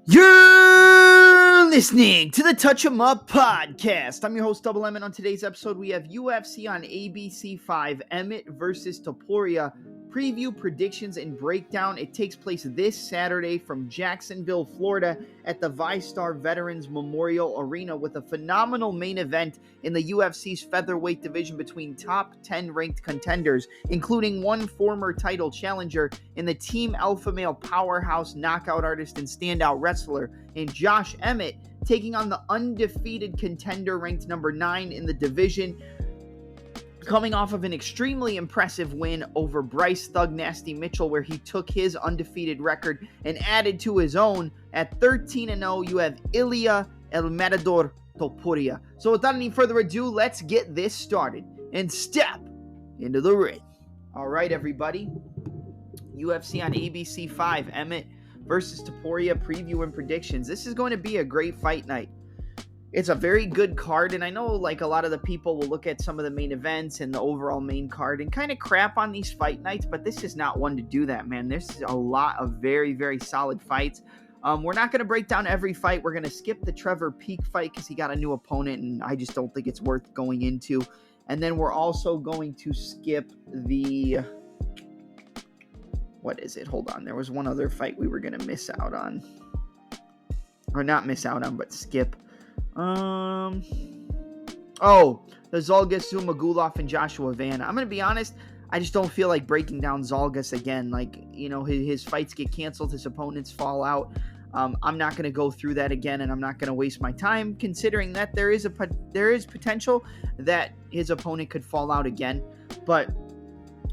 You're listening to the Touch 'em Up podcast. I'm your host, Double Emmett. On today's episode, we have UFC on ABC 5, Emmett versus Topuria. Preview, predictions, and breakdown. It takes place this Saturday from Jacksonville, Florida at the VyStar Veterans Memorial Arena with a phenomenal main event in the UFC's featherweight division between top 10 ranked contenders, including one former title challenger in the Team Alpha Male powerhouse knockout artist and standout wrestler in Josh Emmett, taking on the undefeated contender ranked number 9 in the division, coming off of an extremely impressive win over Bryce Thug Nasty Mitchell, where he took his undefeated record and added to his own. At 13-0, you have Ilya El Matador Topuria. So without any further ado, let's get this started and step into the ring. All right, everybody. UFC on ABC 5, Emmett versus Topuria, preview and predictions. This is going to be a great fight night. It's a very good card, and I know like a lot of the people will look at some of the main events and the overall main card and kind of crap on these fight nights, but this is not one to do that, man. There's a lot of very, very solid fights. We're not going to break down every fight. We're going to skip the Trevor Peek fight because he got a new opponent, and I just don't think it's worth going into. And then we're also going to skip the... What is it? Hold on. There was one other fight we were going to miss out on. Or not miss out on, but skip. The Zhalgas Zhumagulov and Joshua Vanna. I'm going to be honest, I just don't feel like breaking down Zhalgas again. Like, you know, his fights get canceled, his opponents fall out. I'm not going to go through that again, and I'm not going to waste my time considering that there is potential that his opponent could fall out again. But,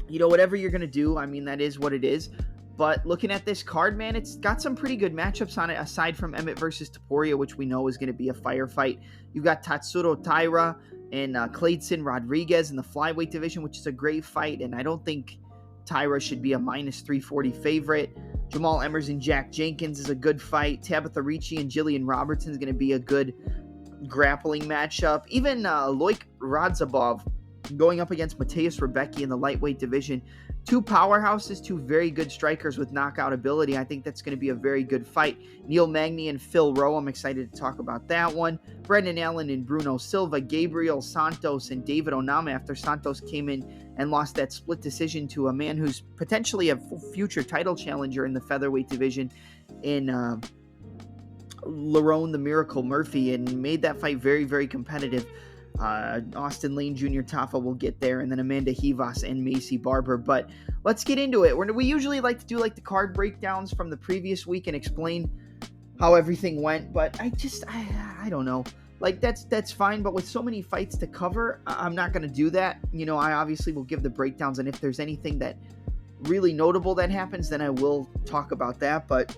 you know, whatever you're going to do, I mean, that is what it is. But looking at this card, man, it's got some pretty good matchups on it, aside from Emmett versus Topuria, which we know is going to be a firefight. You've got Tatsuro Taira and Clayton Rodriguez in the flyweight division, which is a great fight, and I don't think Taira should be a minus 340 favorite. Jamal Emmers and Jack Jenkins is a good fight. Tabitha Ricci and Jillian Robertson is going to be a good grappling matchup. Even Loik Radzhabov going up against Mateus Rebecki in the lightweight division. Two powerhouses, two very good strikers with knockout ability. I think that's going to be a very good fight. Neil Magny and Phil Rowe, I'm excited to talk about that one. Brendan Allen and Bruno Silva, Gabriel Santos and David Onama, after Santos came in and lost that split decision to a man who's potentially a future title challenger in the featherweight division in Lerone the Miracle Murphy, and made that fight very, very competitive. Austin Lane Jr. Tafa will get there, and then Amanda Rivas and Macy Barber. But let's get into it. We usually like to do like the card breakdowns from the previous week and explain how everything went, but I don't know. Like that's fine, but with so many fights to cover, I'm not going to do that. You know, I obviously will give the breakdowns, and if there's anything that really notable that happens, then I will talk about that. But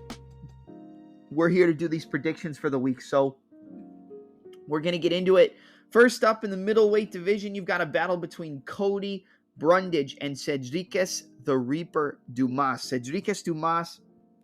we're here to do these predictions for the week, so we're going to get into it. First up in the middleweight division, you've got a battle between Cody Brundage and Cedriques the Reaper Dumas. Cedriques Dumas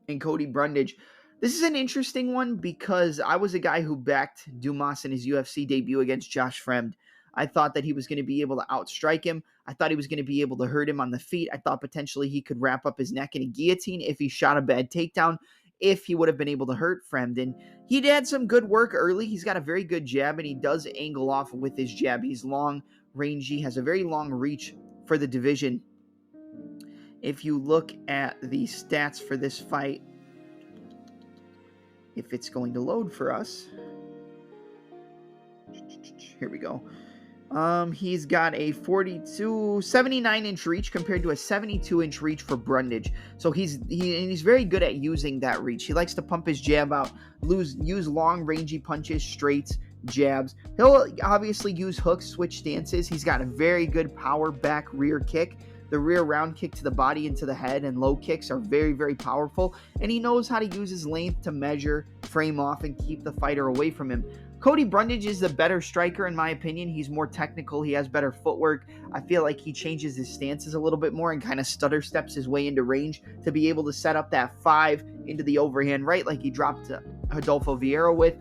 and Cody Brundage. This is an interesting one because I was a guy who backed Dumas in his UFC debut against Josh Fremd. I thought that he was going to be able to outstrike him. I thought he was going to be able to hurt him on the feet. I thought potentially he could wrap up his neck in a guillotine if he shot a bad takedown, if he would have been able to hurt Fremd. And he'd had some good work early. He's got a very good jab, and he does angle off with his jab. He's long, rangy, has a very long reach for the division. If you look at the stats for this fight, if it's going to load for us, here we go. He's got a 79-inch reach compared to a 72-inch reach for Brundage. So he's very good at using that reach. He likes to pump his jab out, use long, rangy punches, straights, jabs. He'll obviously use hooks, switch stances. He's got a very good power back rear kick. The rear round kick to the body and to the head and low kicks are very, very powerful. And he knows how to use his length to measure, frame off, and keep the fighter away from him. Cody Brundage is the better striker in my opinion. He's more technical. He has better footwork. I feel like he changes his stances a little bit more and kind of stutter steps his way into range to be able to set up that 5 into the overhand right like he dropped Rodolfo Vieira with.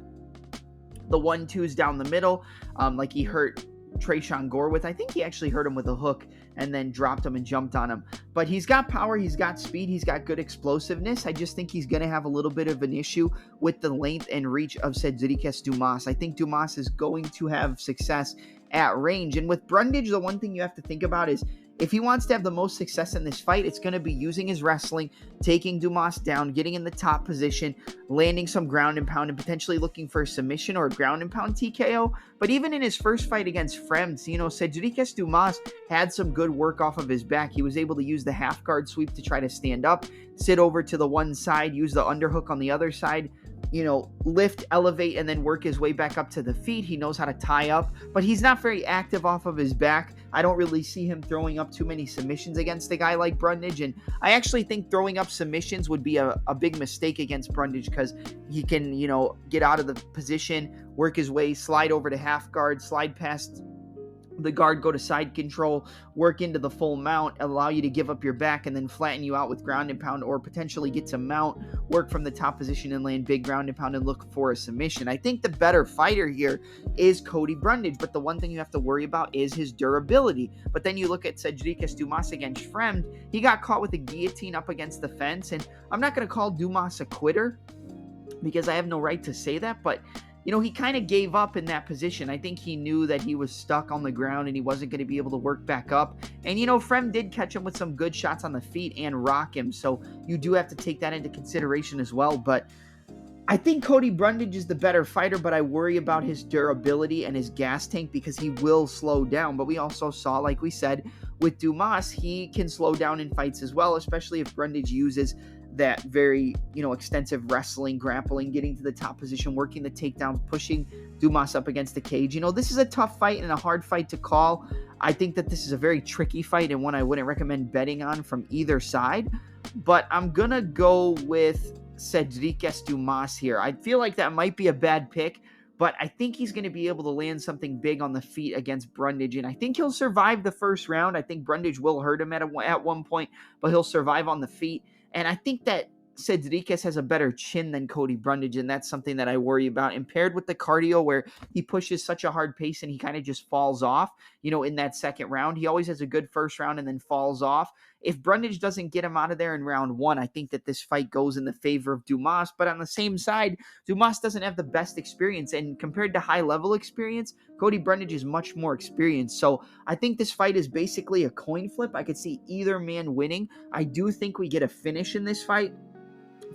The 1-2s down the middle like he hurt Tresean Gore with. I think he actually hurt him with a hook and then dropped him and jumped on him. But he's got power, he's got speed, he's got good explosiveness. I just think he's going to have a little bit of an issue with the length and reach of Cedriques Dumas. I think Dumas is going to have success at range. And with Brundage, the one thing you have to think about is if he wants to have the most success in this fight, it's going to be using his wrestling, taking Dumas down, getting in the top position, landing some ground and pound, and potentially looking for a submission or a ground and pound TKO. But even in his first fight against Fremd, Cedriques Dumas had some good work off of his back. He was able to use the half guard sweep to try to stand up, sit over to the one side, use the underhook on the other side, lift, elevate, and then work his way back up to the feet. He knows how to tie up, but he's not very active off of his back. I don't really see him throwing up too many submissions against a guy like Brundage, and I actually think throwing up submissions would be a big mistake against Brundage because he can, get out of the position, work his way, slide over to half guard, slide past the guard, go to side control, work into the full mount, allow you to give up your back, and then flatten you out with ground and pound, or potentially get to mount, work from the top position and land big ground and pound and look for a submission. I think the better fighter here is Cody Brundage, but the one thing you have to worry about is his durability. But then you look at Cedriques Dumas against Fremd, he got caught with a guillotine up against the fence, and I'm not going to call Dumas a quitter because I have no right to say that, but he kind of gave up in that position. I think he knew that he was stuck on the ground and he wasn't going to be able to work back up. And, Fremd did catch him with some good shots on the feet and rock him. So you do have to take that into consideration as well. But I think Cody Brundage is the better fighter, but I worry about his durability and his gas tank because he will slow down. But we also saw, like we said, with Dumas, he can slow down in fights as well, especially if Brundage uses that very, extensive wrestling, grappling, getting to the top position, working the takedowns, pushing Dumas up against the cage. This is a tough fight and a hard fight to call. I think that this is a very tricky fight and one I wouldn't recommend betting on from either side, but I'm going to go with Cedriques Dumas here. I feel like that might be a bad pick, but I think he's going to be able to land something big on the feet against Brundage, and I think he'll survive the first round. I think Brundage will hurt him at one point, but he'll survive on the feet. And I think that Cedriques has a better chin than Cody Brundage, and that's something that I worry about. And paired with the cardio where he pushes such a hard pace and he kind of just falls off, in that second round. He always has a good first round and then falls off. If Brundage doesn't get him out of there in round one, I think that this fight goes in the favor of Dumas. But on the same side, Dumas doesn't have the best experience. And compared to high-level experience, Cody Brundage is much more experienced. So I think this fight is basically a coin flip. I could see either man winning. I do think we get a finish in this fight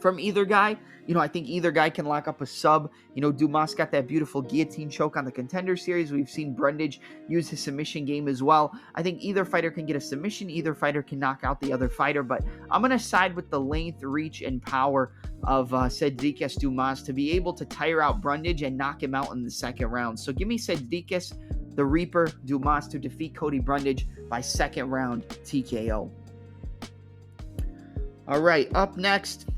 from either guy. I think either guy can lock up a sub. Dumas got that beautiful guillotine choke on the Contender Series. We've seen Brundage use his submission game as well. I think either fighter can get a submission. Either fighter can knock out the other fighter. But I'm going to side with the length, reach, and power of Cedriques Dumas to be able to tire out Brundage and knock him out in the second round. So give me Cedriques, the Reaper, Dumas to defeat Cody Brundage by second round TKO. All right, up next,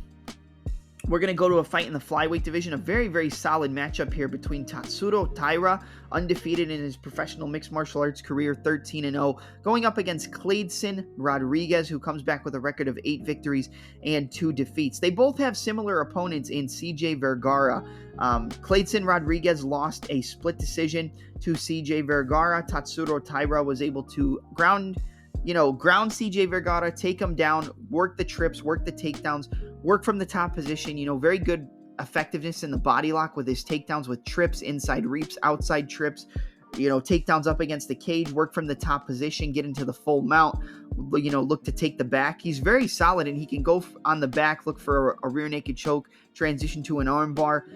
we're going to go to a fight in the flyweight division. A very, very solid matchup here between Tatsuro Taira, undefeated in his professional mixed martial arts career, 13-0, going up against Cleidson Rodriguez, who comes back with a record of 8 victories and 2 defeats. They both have similar opponents in CJ Vergara. Cleidson Rodriguez lost a split decision to CJ Vergara. Tatsuro Taira was able to ground CJ Vergara, take him down, work the trips, work the takedowns, work from the top position, very good effectiveness in the body lock with his takedowns with trips, inside reaps, outside trips, takedowns up against the cage, work from the top position, get into the full mount, look to take the back. He's very solid and he can go on the back, look for a rear naked choke, transition to an arm bar.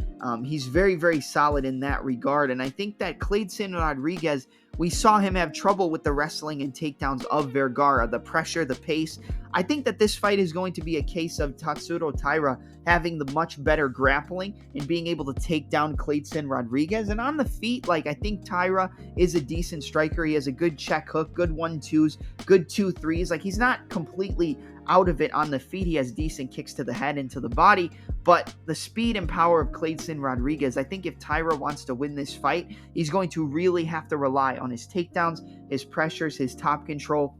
He's very, very solid in that regard. And I think that Cleidson Rodriguez, we saw him have trouble with the wrestling and takedowns of Vergara, the pressure, the pace. I think that this fight is going to be a case of Tatsuro Taira having the much better grappling and being able to take down Cleidson Rodriguez. And on the feet, I think Taira is a decent striker. He has a good check hook, good 1-2s, good 2-3s. He's not completely out of it on the feet. He has decent kicks to the head and to the body, but the speed and power of Cleidson Rodriguez, I think if Taira wants to win this fight, he's going to really have to rely on his takedowns, his pressures, his top control,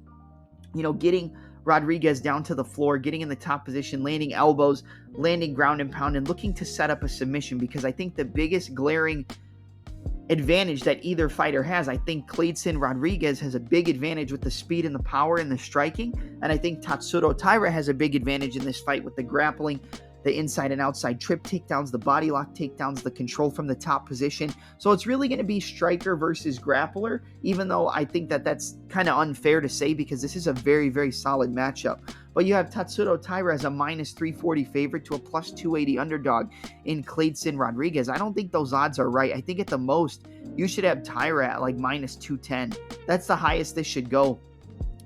getting Rodriguez down to the floor, getting in the top position, landing elbows, landing ground and pound, and looking to set up a submission, because I think the biggest glaring advantage that either fighter has. I think Clayton Rodriguez has a big advantage with the speed and the power and the striking, and I think Tatsuro Taira has a big advantage in this fight with the grappling, the inside and outside trip takedowns, the body lock takedowns, the control from the top position. So it's really going to be striker versus grappler, even though I think that that's kind of unfair to say because this is a very, very solid matchup. But you have Tatsuro Taira as a minus 340 favorite to a plus 280 underdog in Clayton Rodriguez. I don't think those odds are right. I think at the most, you should have Taira at like minus 210. That's the highest this should go,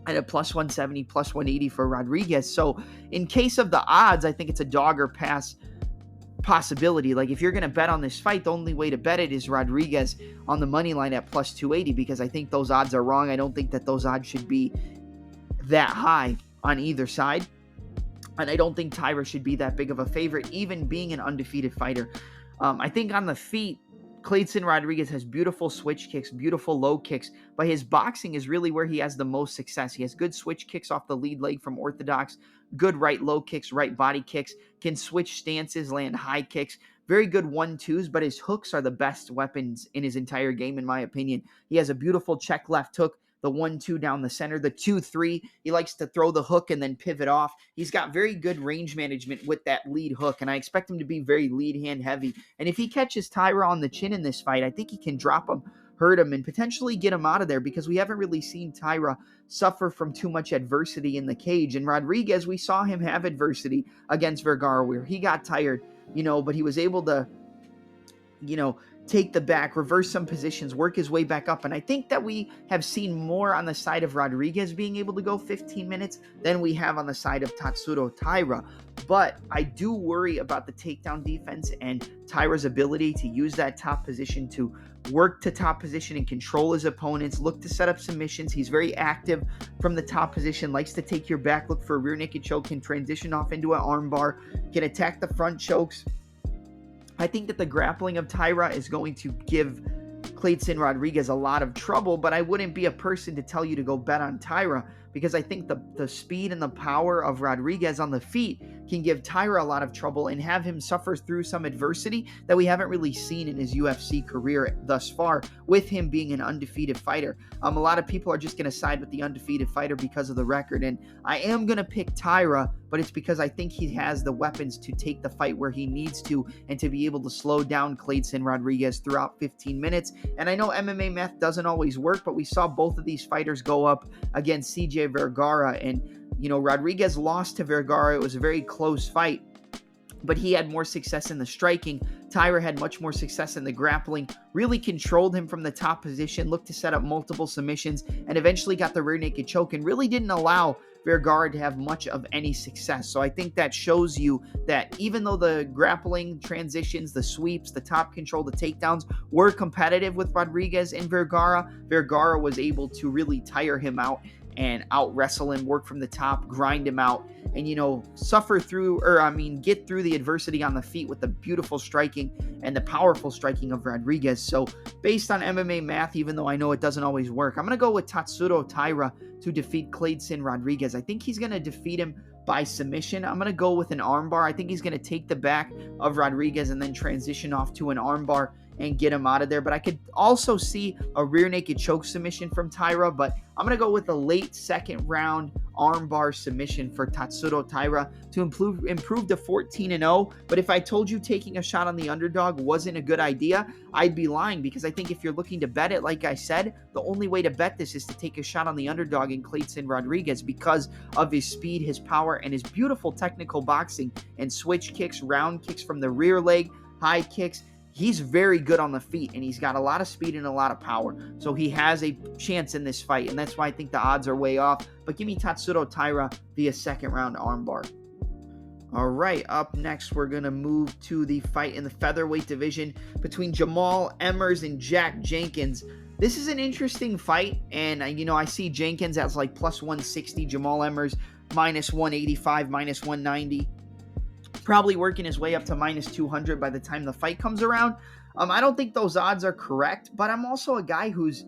at a plus 170, plus 180 for Rodriguez. So in case of the odds, I think it's a dog or pass possibility. Like if you're going to bet on this fight, the only way to bet it is Rodriguez on the money line at plus 280 because I think those odds are wrong. I don't think that those odds should be that high on either side. And I don't think Taira should be that big of a favorite, even being an undefeated fighter. I think on the feet, Clayton Rodriguez has beautiful switch kicks, beautiful low kicks, but his boxing is really where he has the most success. He has good switch kicks off the lead leg from orthodox, good right low kicks, right body kicks, can switch stances, land high kicks, very good 1-2s, but his hooks are the best weapons in his entire game, in my opinion. He has a beautiful check left hook, the 1-2 down the center, the 2-3. He likes to throw the hook and then pivot off. He's got very good range management with that lead hook, and I expect him to be very lead hand heavy. And if he catches Taira on the chin in this fight, I think he can drop him, hurt him, and potentially get him out of there because we haven't really seen Taira suffer from too much adversity in the cage. And Rodriguez, we saw him have adversity against Vergara where he got tired, but he was able to, take the back, reverse some positions, work his way back up. And I think that we have seen more on the side of Rodriguez being able to go 15 minutes than we have on the side of Tatsuro Taira. But I do worry about the takedown defense and Taira's ability to use that top position to work to top position and control his opponents, look to set up submissions. He's very active from the top position, likes to take your back, look for a rear naked choke, can transition off into an armbar, can attack the front chokes. I think that the grappling of Taira is going to give Clayton Rodriguez a lot of trouble, but I wouldn't be a person to tell you to go bet on Taira because I think the speed and the power of Rodriguez on the feet can give Taira a lot of trouble and have him suffer through some adversity that we haven't really seen in his UFC career thus far with him being an undefeated fighter. A lot of people are just going to side with the undefeated fighter because of the record, and I am going to pick Taira, but it's because I think he has the weapons to take the fight where he needs to and to be able to slow down Clayton Rodriguez throughout 15 minutes. And I know MMA math doesn't always work, but we saw both of these fighters go up against CJ Vergara, and Rodriguez lost to Vergara. It was a very close fight, but he had more success in the striking. Taira had much more success in the grappling, really controlled him from the top position, looked to set up multiple submissions, and eventually got the rear naked choke and really didn't allow Vergara to have much of any success. So I think that shows you that even though the grappling transitions, the sweeps, the top control, the takedowns were competitive with Rodriguez and Vergara, Vergara was able to really tire him out and out wrestle him, work from the top, grind him out, and get through the adversity on the feet with the beautiful striking and the powerful striking of Rodriguez. So based on MMA math, even though I know it doesn't always work, I'm going to go with Tatsuro Taira to defeat Clayton Rodriguez. I think he's going to defeat him by submission. I'm going to go with an armbar. I think he's going to take the back of Rodriguez and then transition off to an armbar and get him out of there. But I could also see a rear naked choke submission from Taira, but I'm going to go with a late second round armbar submission for Tatsuro Taira to improve to 14-0. But if I told you taking a shot on the underdog wasn't a good idea, I'd be lying, because I think if you're looking to bet it, like I said, the only way to bet this is to take a shot on the underdog in Clayton Rodriguez because of his speed, his power, and his beautiful technical boxing and switch kicks, round kicks from the rear leg, high kicks. He's very good on the feet, and he's got a lot of speed and a lot of power. So he has a chance in this fight, and that's why I think the odds are way off. But give me Tatsuro Taira via second round armbar. All right, up next, we're going to move to the fight in the featherweight division between Jamal Emmers and Jack Jenkins. This is an interesting fight, and I see Jenkins as like plus 160, Jamal Emmers minus 185, minus 190. Probably working his way up to minus 200 by the time the fight comes around. I don't think those odds are correct, but I'm also a guy who's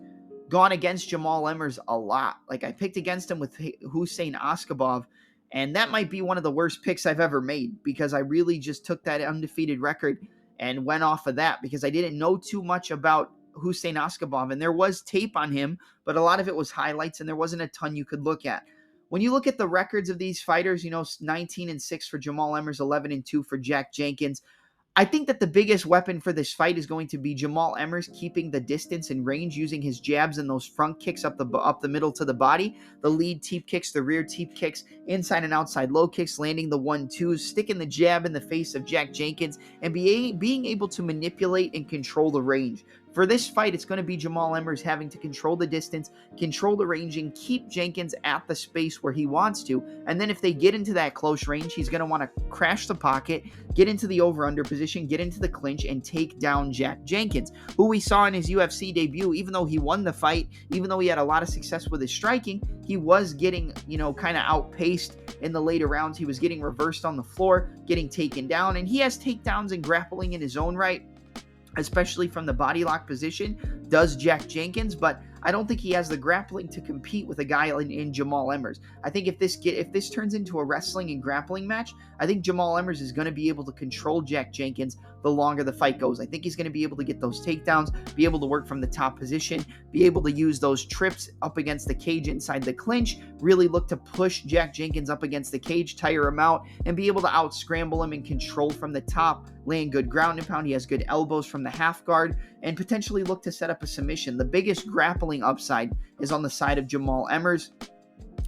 gone against Jamal Emmers a lot. Like, I picked against him with Hussein Askabov, and that might be one of the worst picks I've ever made because I really just took that undefeated record and went off of that because I didn't know too much about Hussein Askabov, and there was tape on him, but a lot of it was highlights, and there wasn't a ton you could look at. When you look at the records of these fighters, 19-6 for Jamal Emmers, 11-2 for Jack Jenkins. I think that the biggest weapon for this fight is going to be Jamal Emmers keeping the distance and range, using his jabs and those front kicks up the middle to the body, the lead teep kicks, the rear teep kicks, inside and outside low kicks, landing the 1-2s, sticking the jab in the face of Jack Jenkins, and being able to manipulate and control the range. For this fight, it's going to be Jamal Emmers having to control the distance, control the range, and keep Jenkins at the space where he wants to. And then if they get into that close range, he's going to want to crash the pocket, get into the over-under position, get into the clinch, and take down Jack Jenkins, who we saw in his UFC debut. Even though he won the fight, even though he had a lot of success with his striking, he was getting, kind of outpaced in the later rounds. He was getting reversed on the floor, getting taken down, and he has takedowns and grappling in his own right, especially from the body lock position, does Jack Jenkins, but I don't think he has the grappling to compete with a guy in Jamal Emmers. I think if this turns into a wrestling and grappling match, I think Jamal Emmers is going to be able to control Jack Jenkins the longer the fight goes. I think he's going to be able to get those takedowns, be able to work from the top position, be able to use those trips up against the cage inside the clinch, really look to push Jack Jenkins up against the cage, tire him out, and be able to out-scramble him and control from the top, land good ground and pound. He has good elbows from the half guard, and potentially look to set up a submission. The biggest grappling upside is on the side of Jamal Emmers.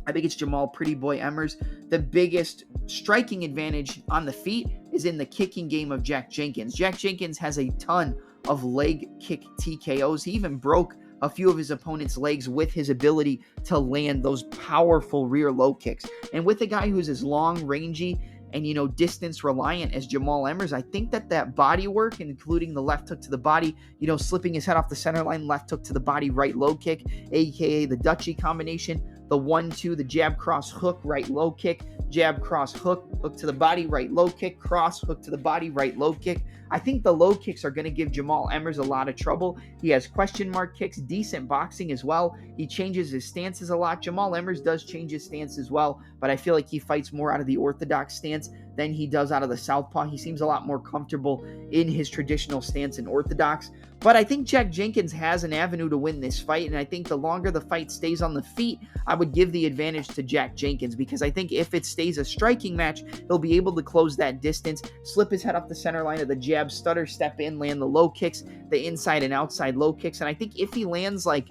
I think it's Jamal Pretty Boy Emmers. The biggest striking advantage on the feet is in the kicking game of Jack Jenkins. Jack Jenkins has a ton of leg kick TKOs. He even broke a few of his opponent's legs with his ability to land those powerful rear low kicks. And with a guy who's as long, rangy, and distance reliant as Jamal Emmers, I think that body work, including the left hook to the body, slipping his head off the center line, left hook to the body, right low kick, aka the Dutchie combination, the 1-2, the jab cross hook, right low kick, jab cross hook, hook to the body, right low kick, cross hook to the body, right low kick. I think the low kicks are going to give Jamal Emmers a lot of trouble. He has question mark kicks, decent boxing as well. He changes his stances a lot. Jamal Emmers does change his stance as well, but I feel like he fights more out of the orthodox stance than he does out of the southpaw. He seems a lot more comfortable in his traditional stance in orthodox. But I think Jack Jenkins has an avenue to win this fight, and I think the longer the fight stays on the feet, I would give the advantage to Jack Jenkins, because I think if it stays a striking match, he'll be able to close that distance, slip his head off the center line of the jab, stutter, step in, land the low kicks, the inside and outside low kicks. And I think if he lands like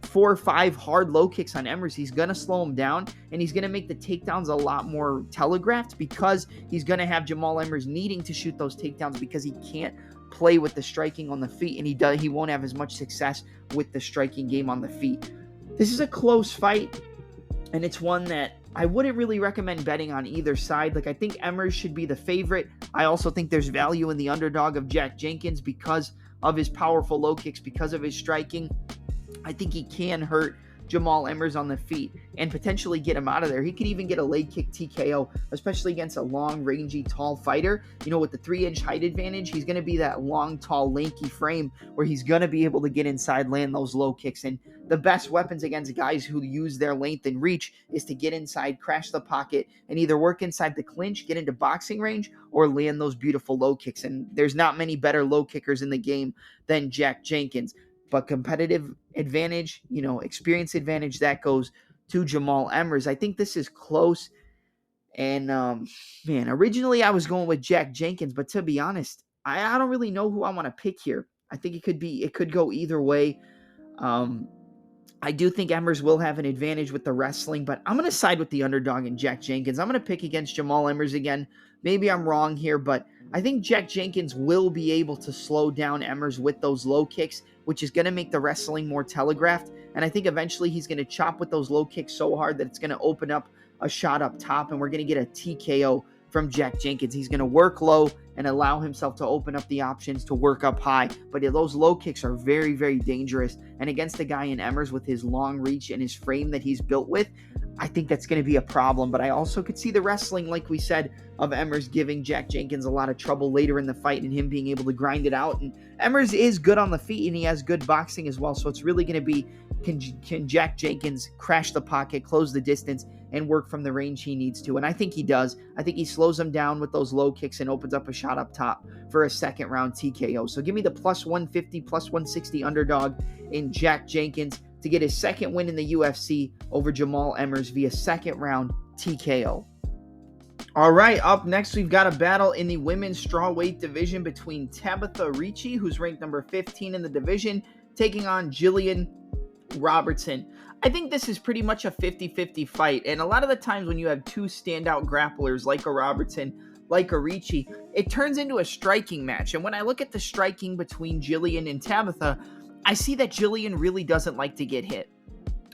4 or 5 hard low kicks on Emmers, he's going to slow him down, and he's going to make the takedowns a lot more telegraphed, because he's going to have Jamal Emmers needing to shoot those takedowns because he can't play with the striking on the feet, and he won't have as much success with the striking game on the feet. This is a close fight, and it's one that I wouldn't really recommend betting on either side. I think Emmers should be the favorite. I also think there's value in the underdog of Jack Jenkins because of his powerful low kicks, because of his striking. I think he can hurt Jamal Emmers on the feet and potentially get him out of there. He could even get a leg kick TKO, especially against a long, rangy, tall fighter. With the 3-inch height advantage, he's going to be that long, tall, lanky frame where he's going to be able to get inside, land those low kicks. And the best weapons against guys who use their length and reach is to get inside, crash the pocket, and either work inside the clinch, get into boxing range, or land those beautiful low kicks. And there's not many better low kickers in the game than Jack Jenkins. But competitive advantage, experience advantage, that goes to Jamal Emmers. I think this is close. And, originally I was going with Jack Jenkins, but to be honest, I don't really know who I want to pick here. I think it could go either way. I do think Emmers will have an advantage with the wrestling, but I'm going to side with the underdog in Jack Jenkins. I'm going to pick against Jamal Emmers again. Maybe I'm wrong here, but I think Jack Jenkins will be able to slow down Emmers with those low kicks, which is going to make the wrestling more telegraphed. And I think eventually he's going to chop with those low kicks so hard that it's going to open up a shot up top, and we're going to get a TKO from Jack Jenkins. He's going to work low and allow himself to open up the options to work up high. But those low kicks are very, very dangerous. And against a guy in Emmers with his long reach and his frame that he's built with, I think that's going to be a problem, but I also could see the wrestling, like we said, of Emmers giving Jack Jenkins a lot of trouble later in the fight and him being able to grind it out. And Emmers is good on the feet and he has good boxing as well. So it's really going to be, can Jack Jenkins crash the pocket, close the distance, and work from the range he needs to? And I think he does. I think he slows him down with those low kicks and opens up a shot up top for a second round TKO. So give me the plus 150, plus 160 underdog in Jack Jenkins to get his second win in the UFC over Jamal Emmers via second round TKO. All right, up next, we've got a battle in the women's strawweight division between Tabitha Ricci, who's ranked number 15 in the division, taking on Jillian Robertson. I think this is pretty much a 50-50 fight, and a lot of the times when you have two standout grapplers like a Robertson, like a Ricci, it turns into a striking match. And when I look at the striking between Jillian and Tabitha, I see that Jillian really doesn't like to get hit.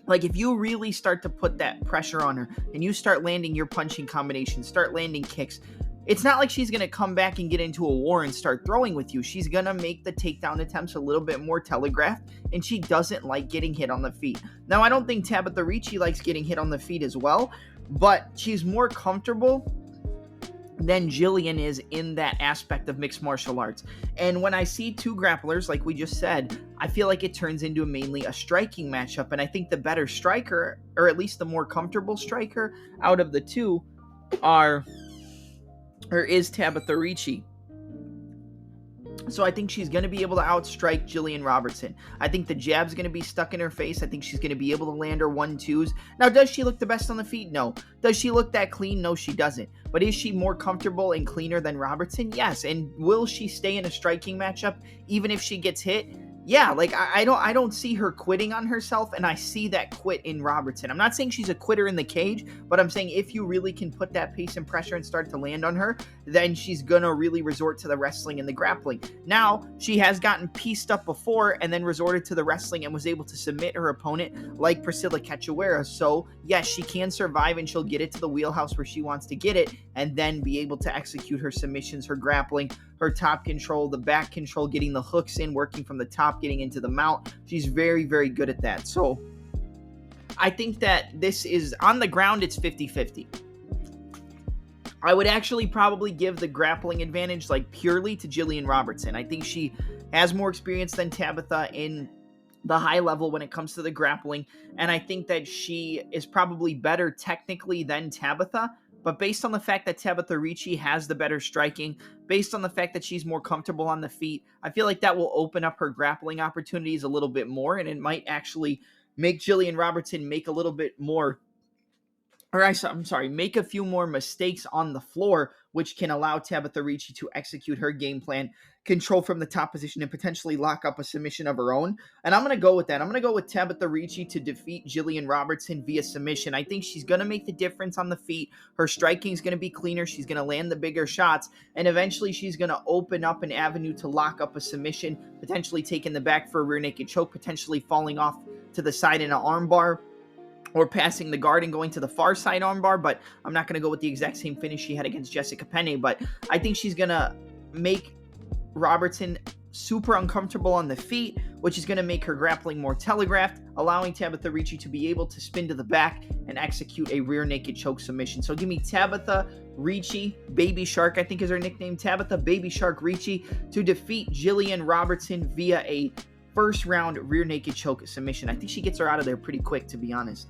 Like, if you really start to put that pressure on her and you start landing your punching combinations, start landing kicks, it's not like she's going to come back and get into a war and start throwing with you. She's going to make the takedown attempts a little bit more telegraphed, and she doesn't like getting hit on the feet. Now, I don't think Tabitha Ricci likes getting hit on the feet as well, but she's more comfortable than Jillian is in that aspect of mixed martial arts. And when I see two grapplers, like we just said, I feel like it turns into mainly a striking matchup. And I think the better striker, or at least the more comfortable striker out of the two, is Tabitha Ricci. So I think she's going to be able to outstrike Jillian Robertson. I think the jab's going to be stuck in her face. I think she's going to be able to land her 1-2s. Now, does she look the best on the feet? No. Does she look that clean? No, she doesn't. But is she more comfortable and cleaner than Robertson? Yes. And will she stay in a striking matchup even if she gets hit? Yeah, like I don't see her quitting on herself, and I see that quit in Robertson. I'm not saying she's a quitter in the cage, but I'm saying if you really can put that pace and pressure and start to land on her, then she's gonna really resort to the wrestling and the grappling. Now, she has gotten pieced up before and then resorted to the wrestling and was able to submit her opponent like Priscilla Cachoeira. So yes, she can survive and she'll get it to the wheelhouse where she wants to get it and then be able to execute her submissions, her grappling, her top control, the back control, getting the hooks in, working from the top, getting into the mount. She's very, very good at that. So I think that this is, on the ground, it's 50-50. I would actually probably give the grappling advantage, like, purely to Jillian Robertson. I think she has more experience than Tabitha in the high level when it comes to the grappling, and I think that she is probably better technically than Tabitha. But based on the fact that Tabitha Ricci has the better striking, based on the fact that she's more comfortable on the feet, I feel like that will open up her grappling opportunities a little bit more, and it might actually make Jillian Robertson make a little bit more, make a few more mistakes on the floor, which can allow Tabitha Ricci to execute her game plan, control from the top position, and potentially lock up a submission of her own. And I'm going to go with that. I'm going to go with Tabitha Ricci to defeat Jillian Robertson via submission. I think she's going to make the difference on the feet. Her striking is going to be cleaner. She's going to land the bigger shots. And eventually she's going to open up an avenue to lock up a submission, potentially taking the back for a rear naked choke, potentially falling off to the side in an armbar, or passing the guard and going to the far side armbar. But I'm not going to go with the exact same finish she had against Jessica Penne. But I think she's going to make Robertson super uncomfortable on the feet, which is going to make her grappling more telegraphed, allowing Tabitha Ricci to be able to spin to the back and execute a rear naked choke submission. So give me Tabitha Ricci, Baby Shark, I think is her nickname, Tabitha Baby Shark Ricci, to defeat Jillian Robertson via a first round rear naked choke submission. I think she gets her out of there pretty quick, to be honest.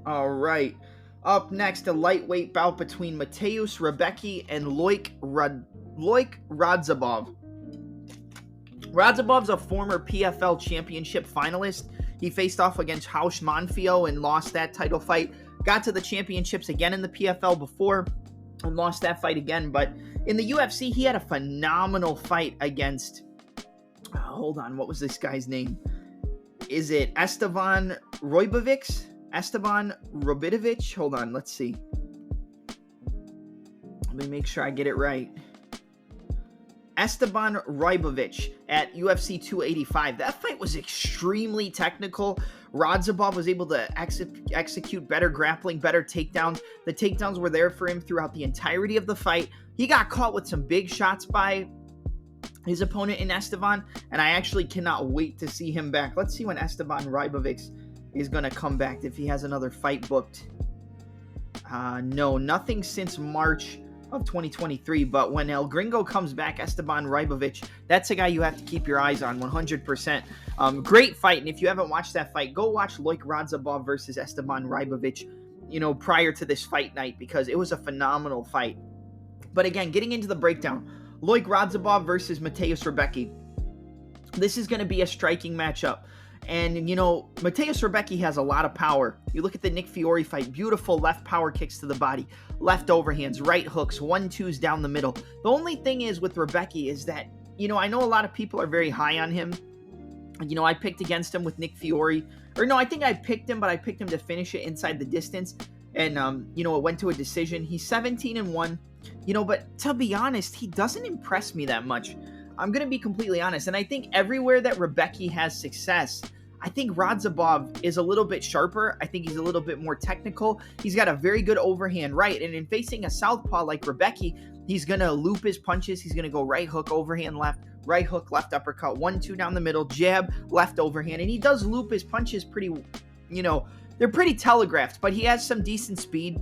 All right. Up next, a lightweight bout between Mateusz Rebecki and Loik Radzhabov. Radzhabov's a former PFL championship finalist. He faced off against Raush Manfio and lost that title fight. Got to the championships again in the PFL before and lost that fight again. But in the UFC, he had a phenomenal fight against... hold on, what was this guy's name? Is it Esteban Roybovich? Esteban Robitovich? Hold on, let's see. Let me make sure I get it right. Esteban Roybovich at UFC 285. That fight was extremely technical. Radzhabov was able to execute better grappling, better takedowns. The takedowns were there for him throughout the entirety of the fight. He got caught with some big shots by his opponent in Esteban, and I actually cannot wait to see him back. Let's see when Esteban Roybovich is going to come back, if he has another fight booked. No, nothing since March of 2023, but when El Gringo comes back, Esteban Ribovic, that's a guy you have to keep your eyes on 100%. Great fight, and if you haven't watched that fight, go watch Loik Radzhabov versus Esteban Ribovic, prior to this fight night, because it was a phenomenal fight. But again, getting into the breakdown, Loik Radzhabov versus Mateusz Rebecki. This is going to be a striking matchup. And, Mateusz Rebecki has a lot of power. You look at the Nick Fiore fight, beautiful left power kicks to the body, left overhands, right hooks, 1-2s down the middle. The only thing is with Rebecki is that, I know a lot of people are very high on him. I picked against him with Nick Fiore. Or no, I think I picked him, but I picked him to finish it inside the distance. And, it went to a decision. He's 17-1. But to be honest, he doesn't impress me that much. I'm going to be completely honest. And I think everywhere that Rebecki has success, I think Radzhabov is a little bit sharper. I think he's a little bit more technical. He's got a very good overhand right. And in facing a southpaw like Rebecki, he's going to loop his punches. He's going to go right hook, overhand left, right hook, left uppercut, 1-2 down the middle, jab, left overhand. And he does loop his punches pretty, they're pretty telegraphed, but he has some decent speed.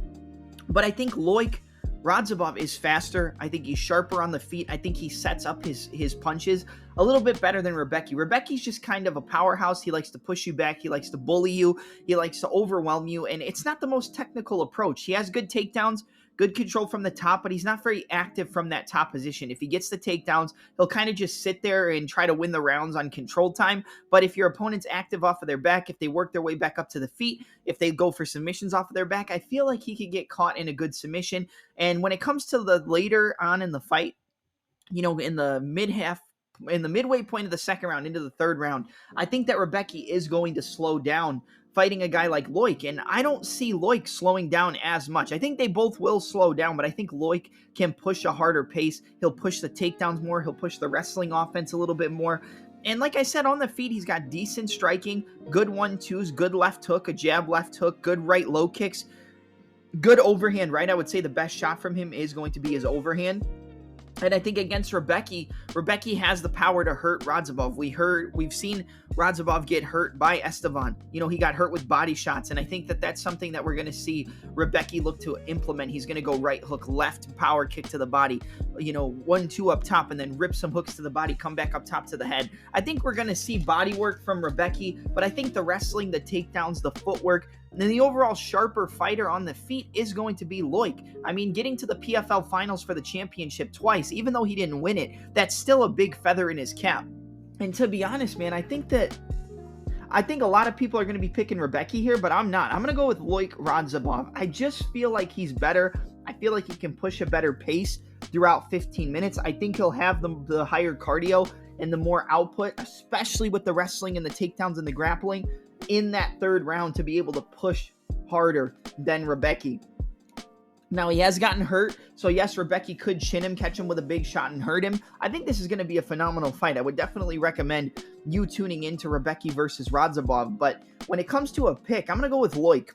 But I think Loik Radzhabov is faster. I think he's sharper on the feet. I think he sets up his punches a little bit better than Rebecki. Rebecki's just kind of a powerhouse. He likes to push you back. He likes to bully you. He likes to overwhelm you. And it's not the most technical approach. He has good takedowns, good control from the top, but he's not very active from that top position. If he gets the takedowns, he'll kind of just sit there and try to win the rounds on control time. But if your opponent's active off of their back, if they work their way back up to the feet, if they go for submissions off of their back, I feel like he could get caught in a good submission. And when it comes to the later on in the fight, in the midway point of the second round into the third round, I think that Rebecki is going to slow down fighting a guy like Loik, and I don't see Loik slowing down as much. I think they both will slow down, but I think Loik can push a harder pace. He'll push the takedowns more. He'll push the wrestling offense a little bit more. And like I said, on the feet, he's got decent striking, good 1-2s, good left hook, a jab left hook, good right low kicks, good overhand right. I would say the best shot from him is going to be his overhand. And I think against Rebecki has the power to hurt Radzhabov. We've seen Radzhabov get hurt by Esteban. He got hurt with body shots, and I think that that's something that we're going to see Rebecki look to implement. He's going to go right hook, left power kick to the body, 1-2 up top, and then rip some hooks to the body, come back up top to the head. I think we're going to see body work from Rebecki, but I think the wrestling, the takedowns, the footwork, and then the overall sharper fighter on the feet is going to be Loik. I mean, getting to the PFL finals for the championship twice, even though he didn't win it, that's still a big feather in his cap. And to be honest, man, I think a lot of people are going to be picking Rebecki here, but I'm not. I'm going to go with Loik Radzhabov. I just feel like he's better. I feel like he can push a better pace throughout 15 minutes. I think he'll have the higher cardio and the more output, especially with the wrestling and the takedowns and the grappling in that third round, to be able to push harder than Rebecki. Now, he has gotten hurt, so yes, Rebecki could shin him, catch him with a big shot, and hurt him. I think this is going to be a phenomenal fight. I would definitely recommend you tuning into Rebecki versus Radzhabov, but when it comes to a pick, I'm going to go with Loik.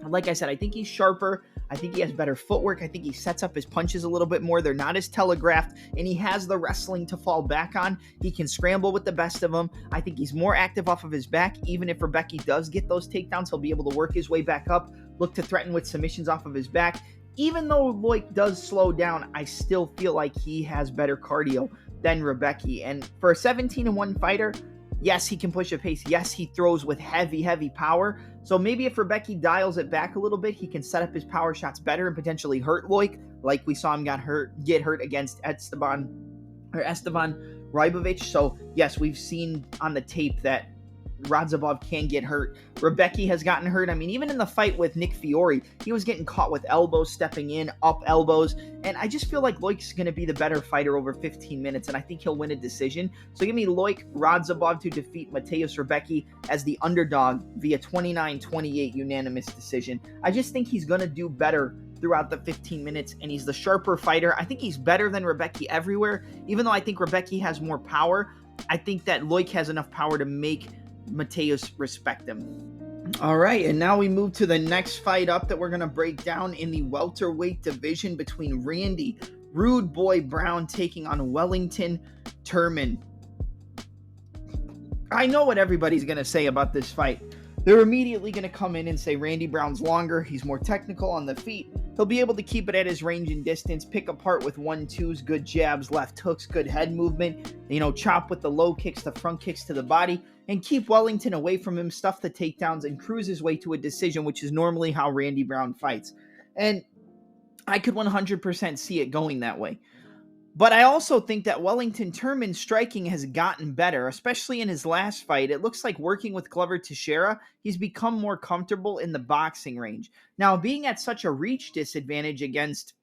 Like I said, I think he's sharper. I think he has better footwork. I think he sets up his punches a little bit more. They're not as telegraphed, and he has the wrestling to fall back on. He can scramble with the best of them. I think he's more active off of his back. Even if Rebecki does get those takedowns, he'll be able to work his way back up, look to threaten with submissions off of his back. Even though Loik does slow down, I still feel like he has better cardio than Rebecki. And for a 17-1 fighter, yes, he can push a pace. Yes, he throws with heavy, heavy power. So maybe if Rebecki dials it back a little bit, he can set up his power shots better and potentially hurt Loik, like we saw him get hurt against Esteban Ribovic. So yes, we've seen on the tape that Radzhabov can get hurt. Rebecki has gotten hurt. I mean, even in the fight with Nick Fiore, he was getting caught with elbows, stepping in, up elbows. And I just feel like Loik's going to be the better fighter over 15 minutes, and I think he'll win a decision. So give me Loik Radzhabov to defeat Mateusz Rebecki as the underdog via 29-28 unanimous decision. I just think he's going to do better throughout the 15 minutes, and he's the sharper fighter. I think he's better than Rebecki everywhere. Even though I think Rebecki has more power, I think that Loik has enough power to make Mateusz respect him. All right, and now we move to the next fight up that we're going to break down in the welterweight division between Randy Rude Boy Brown taking on Wellington Turman. I know what everybody's going to say about this fight. they're immediately going to come in and say Randy Brown's longer, he's more technical on the feet. He'll be able to keep it at his range and distance, pick apart with 1-2s, good jabs, left hooks, good head movement, chop with the low kicks, the front kicks to the body, and keep Wellington away from him, stuff the takedowns, and cruise his way to a decision, which is normally how Randy Brown fights. And I could 100% see it going that way. But I also think that Wellington Turman's striking has gotten better, especially in his last fight. It looks like working with Glover Teixeira, he's become more comfortable in the boxing range. Now, being at such a reach disadvantage against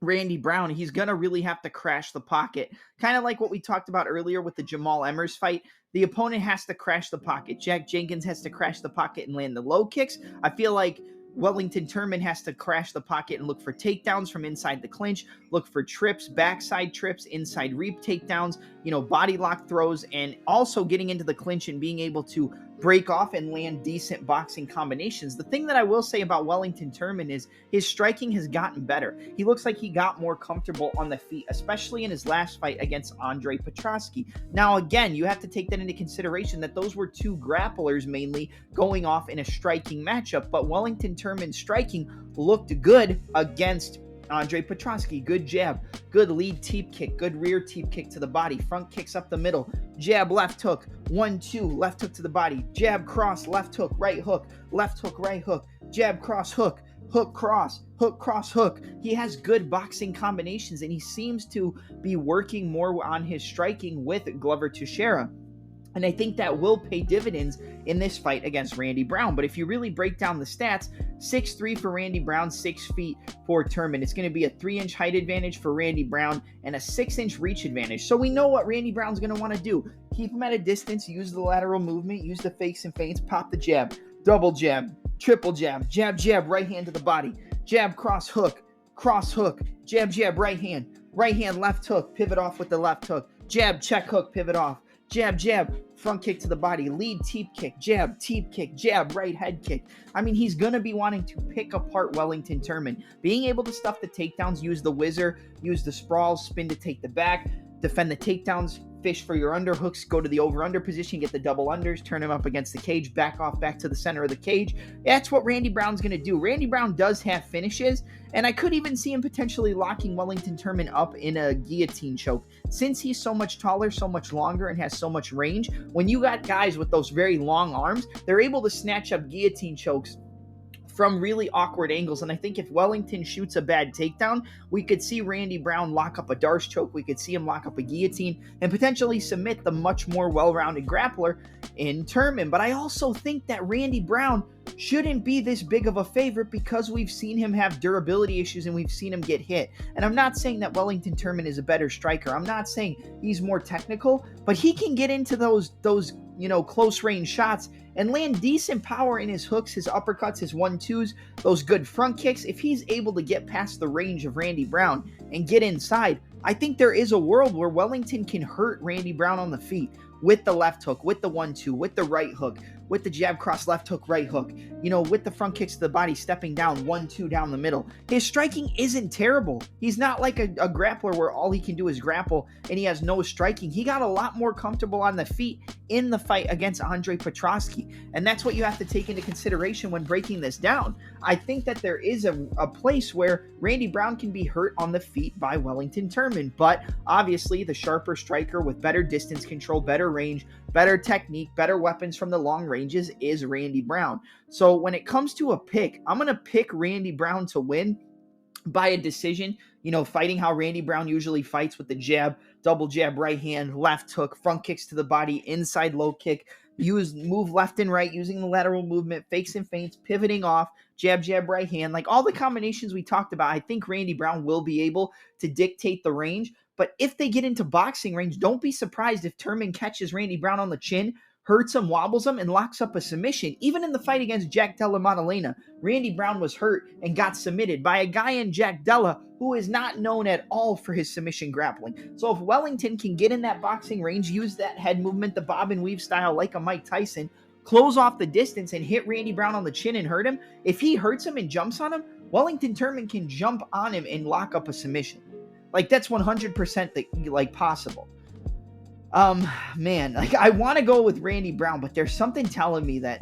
Randy Brown, he's going to really have to crash the pocket. Kind of like what we talked about earlier with the Jamal Emmers fight. The opponent has to crash the pocket. Jack Jenkins has to crash the pocket and land the low kicks. I feel like Wellington Turman has to crash the pocket and look for takedowns from inside the clinch, look for trips, backside trips, inside reap takedowns, body lock throws, and also getting into the clinch and being able to break off and land decent boxing combinations. The thing that I will say about Wellington Turman is his striking has gotten better. He looks like he got more comfortable on the feet, especially in his last fight against Andre Petroski. Now, again, you have to take that into consideration that those were two grapplers mainly going off in a striking matchup, but Wellington Turman's striking looked good against Andre Petroski. Good jab, good lead teep kick, good rear teep kick to the body, front kicks up the middle, jab, left hook, 1-2, left hook to the body, jab, cross, left hook, right hook, right hook, jab, cross, hook, cross, hook. He has good boxing combinations, and he seems to be working more on his striking with Glover Teixeira. And I think that will pay dividends in this fight against Randy Brown. But if you really break down the stats, 6'3" for Randy Brown, 6 feet for Turman. It's going to be a 3-inch height advantage for Randy Brown and a 6-inch reach advantage. So we know what Randy Brown's going to want to do. Keep him at a distance, use the lateral movement, use the fakes and feints, pop the jab, double jab, triple jab, jab, right hand to the body, jab, cross hook, jab, right hand, left hook, pivot off with the left hook, jab, check hook, pivot off, jab, front kick to the body, lead teep kick, jab, right head kick. I mean, he's going to be wanting to pick apart Wellington Turman. Being able to stuff the takedowns, use the whizzer, use the sprawls, spin to take the back, defend the takedowns, fish for your underhooks, go to the over-under position, get the double unders, turn him up against the cage, back off, back to the center of the cage. That's what Randy Brown's going to do. Randy Brown does have finishes, and I could even see him potentially locking Wellington Turman up in a guillotine choke. Since he's so much taller, so much longer, and has so much range, when you got guys with those very long arms, they're able to snatch up guillotine chokes from really awkward angles. And I think if Wellington shoots a bad takedown, we could see Randy Brown lock up a Darce choke. We could see him lock up a guillotine and potentially submit the much more well-rounded grappler in Turman. But I also think that Randy Brown shouldn't be this big of a favorite because we've seen him have durability issues and we've seen him get hit. And I'm not saying that Wellington Turman is a better striker. I'm not saying he's more technical, but he can get into those close range shots and land decent power in his hooks, his uppercuts, his 1-2s, those good front kicks. If he's able to get past the range of Randy Brown and get inside, I think there is a world where Wellington can hurt Randy Brown on the feet with the left hook, with the 1-2, with the right hook, with the jab, cross, left hook, right hook, with the front kicks to the body, stepping down, 1-2 down the middle. His striking isn't terrible. He's not like a grappler where all he can do is grapple and he has no striking. He got a lot more comfortable on the feet in the fight against Andre Petroski. And that's what you have to take into consideration when breaking this down. I think that there is a place where Randy Brown can be hurt on the feet by Wellington Turman. But obviously the sharper striker with better distance control, better range, better technique, better weapons from the long ranges is Randy Brown. So when it comes to a pick, I'm going to pick Randy Brown to win by a decision, fighting how Randy Brown usually fights with the jab, double jab, right hand, left hook, front kicks to the body, inside low kick, move left and right using the lateral movement, fakes and feints, pivoting off, jab, right hand, like all the combinations we talked about. I think Randy Brown will be able to dictate the range. But if they get into boxing range, don't be surprised if Turman catches Randy Brown on the chin, hurts him, wobbles him, and locks up a submission. Even in the fight against Jack Della Maddalena, Randy Brown was hurt and got submitted by a guy in Jack Della who is not known at all for his submission grappling. So if Wellington can get in that boxing range, use that head movement, the bob and weave style like a Mike Tyson, close off the distance and hit Randy Brown on the chin and hurt him, if he hurts him and jumps on him, Wellington Turman can jump on him and lock up a submission. Like, that's 100% possible. I want to go with Randy Brown, but there's something telling me that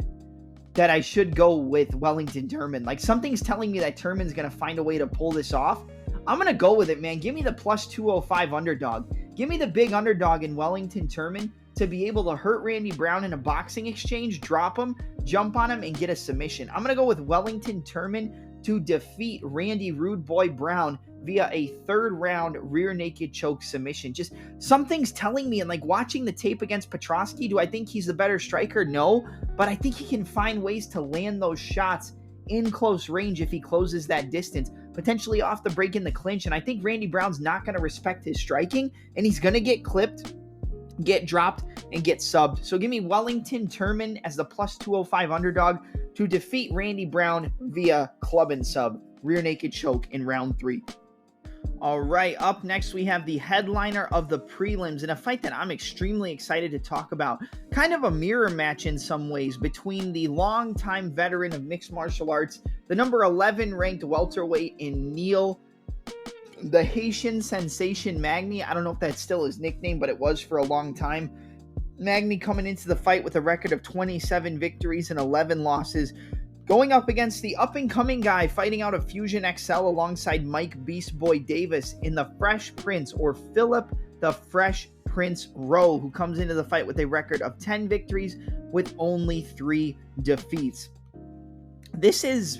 that I should go with Wellington Turman. Like, something's telling me that Turman's going to find a way to pull this off. I'm going to go with it, man. Give me the plus 205 underdog. Give me the big underdog in Wellington Turman to be able to hurt Randy Brown in a boxing exchange, drop him, jump on him, and get a submission. I'm going to go with Wellington Turman to defeat Randy Rude Boy Brown via a third-round rear naked choke submission. Just something's telling me, and like watching the tape against Petrosky, do I think he's the better striker? No, but I think he can find ways to land those shots in close range if he closes that distance, potentially off the break in the clinch. And I think Randy Brown's not going to respect his striking, and he's going to get clipped, get dropped, and get subbed. So give me Wellington Turman as the plus 205 underdog to defeat Randy Brown via club and sub, rear naked choke in round 3. All right, up next we have the headliner of the prelims in a fight that I'm extremely excited to talk about. Kind of a mirror match in some ways between the longtime veteran of mixed martial arts, the number 11 ranked welterweight in Neil, the Haitian sensation Magny. I don't know if that's still his nickname, but it was for a long time. Magny coming into the fight with a record of 27 victories and 11 losses, going up against the up-and-coming guy fighting out of Fusion XL alongside Mike Beast Boy Davis in the Fresh Prince, or Philip the Fresh Prince Rowe, who comes into the fight with a record of 10 victories with only 3 defeats. This is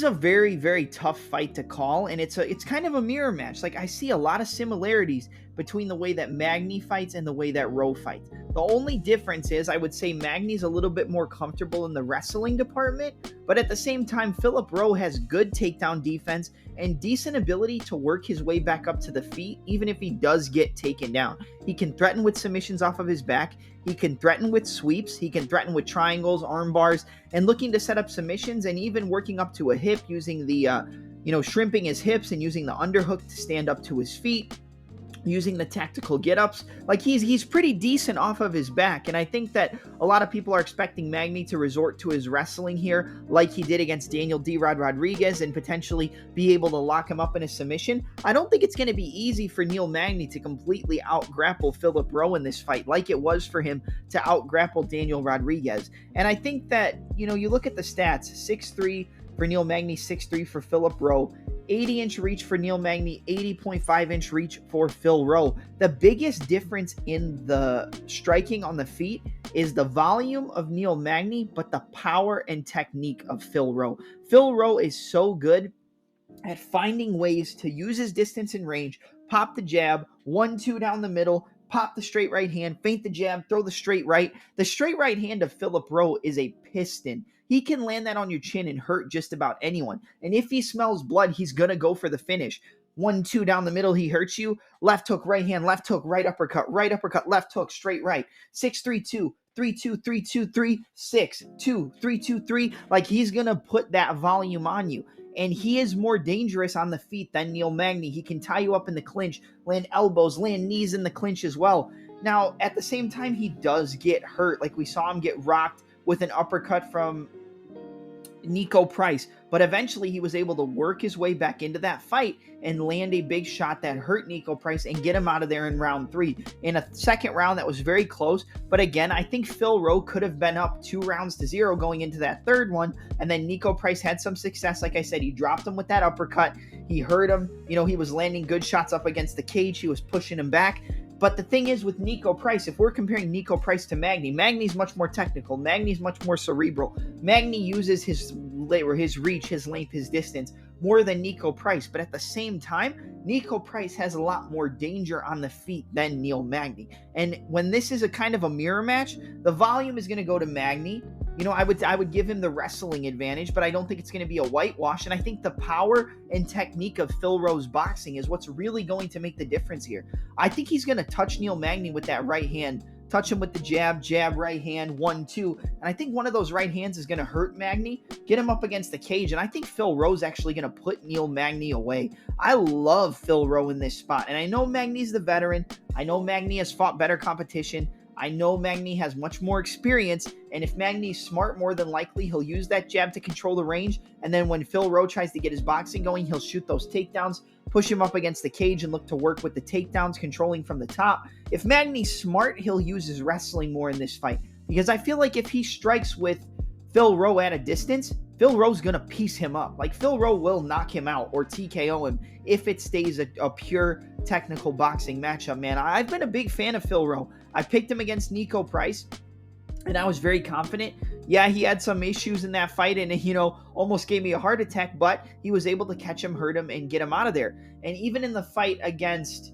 a very, very tough fight to call, and it's kind of a mirror match. Like, I see a lot of similarities between the way that Magny fights and the way that Rowe fights. The only difference is I would say Magny's a little bit more comfortable in the wrestling department, but at the same time, Philip Rowe has good takedown defense and decent ability to work his way back up to the feet, even if he does get taken down. He can threaten with submissions off of his back. He can threaten with sweeps. He can threaten with triangles, arm bars, and looking to set up submissions, and even working up to a hip using the, shrimping his hips and using the underhook to stand up to his feet, using the tactical get-ups. Like, he's pretty decent off of his back, and I think that a lot of people are expecting Magny to resort to his wrestling here like he did against Daniel D-Rod Rodriguez and potentially be able to lock him up in a submission. I don't think it's going to be easy for Neil Magny to completely out-grapple Philip Rowe in this fight like it was for him to out-grapple Daniel Rodriguez. And I think that, you look at the stats, 6'3" for Neil Magny, 6'3" for Philip Rowe, 80-inch reach for Neil Magny, 80.5-inch reach for Phil Rowe. The biggest difference in the striking on the feet is the volume of Neil Magny, but the power and technique of Phil Rowe. Phil Rowe is so good at finding ways to use his distance and range, pop the jab, 1-2 down the middle, pop the straight right hand, feint the jab, throw the straight right. The straight right hand of Philip Rowe is a piston. He can land that on your chin and hurt just about anyone. And if he smells blood, he's going to go for the finish. 1-2 down the middle, he hurts you. Left hook, right hand, left hook, right uppercut, left hook, straight right. 6-3-2. 3-2, 3-2, 3, 6, 2, 3, 2, 3. Like, he's going to put that volume on you. And he is more dangerous on the feet than Neil Magny. He can tie you up in the clinch, land elbows, land knees in the clinch as well. Now, at the same time, he does get hurt. Like, we saw him get rocked with an uppercut from Nico Price, but eventually he was able to work his way back into that fight and land a big shot that hurt Nico Price and get him out of there in round 3. In a second round that was very close, but again, I think Phil Rowe could have been up 2-0 going into that third one, and then Nico Price had some success. Like I said, he dropped him with that uppercut. He hurt him. He was landing good shots up against the cage. He was pushing him back. But the thing is with Nico Price, if we're comparing Nico Price to Magny, Magny's much more technical. Magny's much more cerebral. Magny uses his reach, his length, his distance more than Nico Price. But at the same time, Nico Price has a lot more danger on the feet than Neil Magny. And when this is a kind of a mirror match, the volume is going to go to Magny. I would give him the wrestling advantage, but I don't think it's going to be a whitewash. And I think the power and technique of Phil Rowe's boxing is what's really going to make the difference here. I think he's going to touch Neil Magny with that right hand, touch him with the jab, right hand, 1-2. And I think one of those right hands is going to hurt Magny, get him up against the cage. And I think Phil Rowe's actually going to put Neil Magny away. I love Phil Rowe in this spot. And I know Magny's the veteran. I know Magny has fought better competition. I know Magny has much more experience, and if Magny's smart, more than likely he'll use that jab to control the range, and then when Phil Rowe tries to get his boxing going, he'll shoot those takedowns, push him up against the cage, and look to work with the takedowns, controlling from the top. If Magny's smart, he'll use his wrestling more in this fight, because I feel like if he strikes with Phil Rowe at a distance, Phil Rowe's going to piece him up. Like, Phil Rowe will knock him out or TKO him if it stays a pure technical boxing matchup, man. I've been a big fan of Phil Rowe. I picked him against Nico Price, and I was very confident. Yeah, he had some issues in that fight and, almost gave me a heart attack, but he was able to catch him, hurt him, and get him out of there. And even in the fight against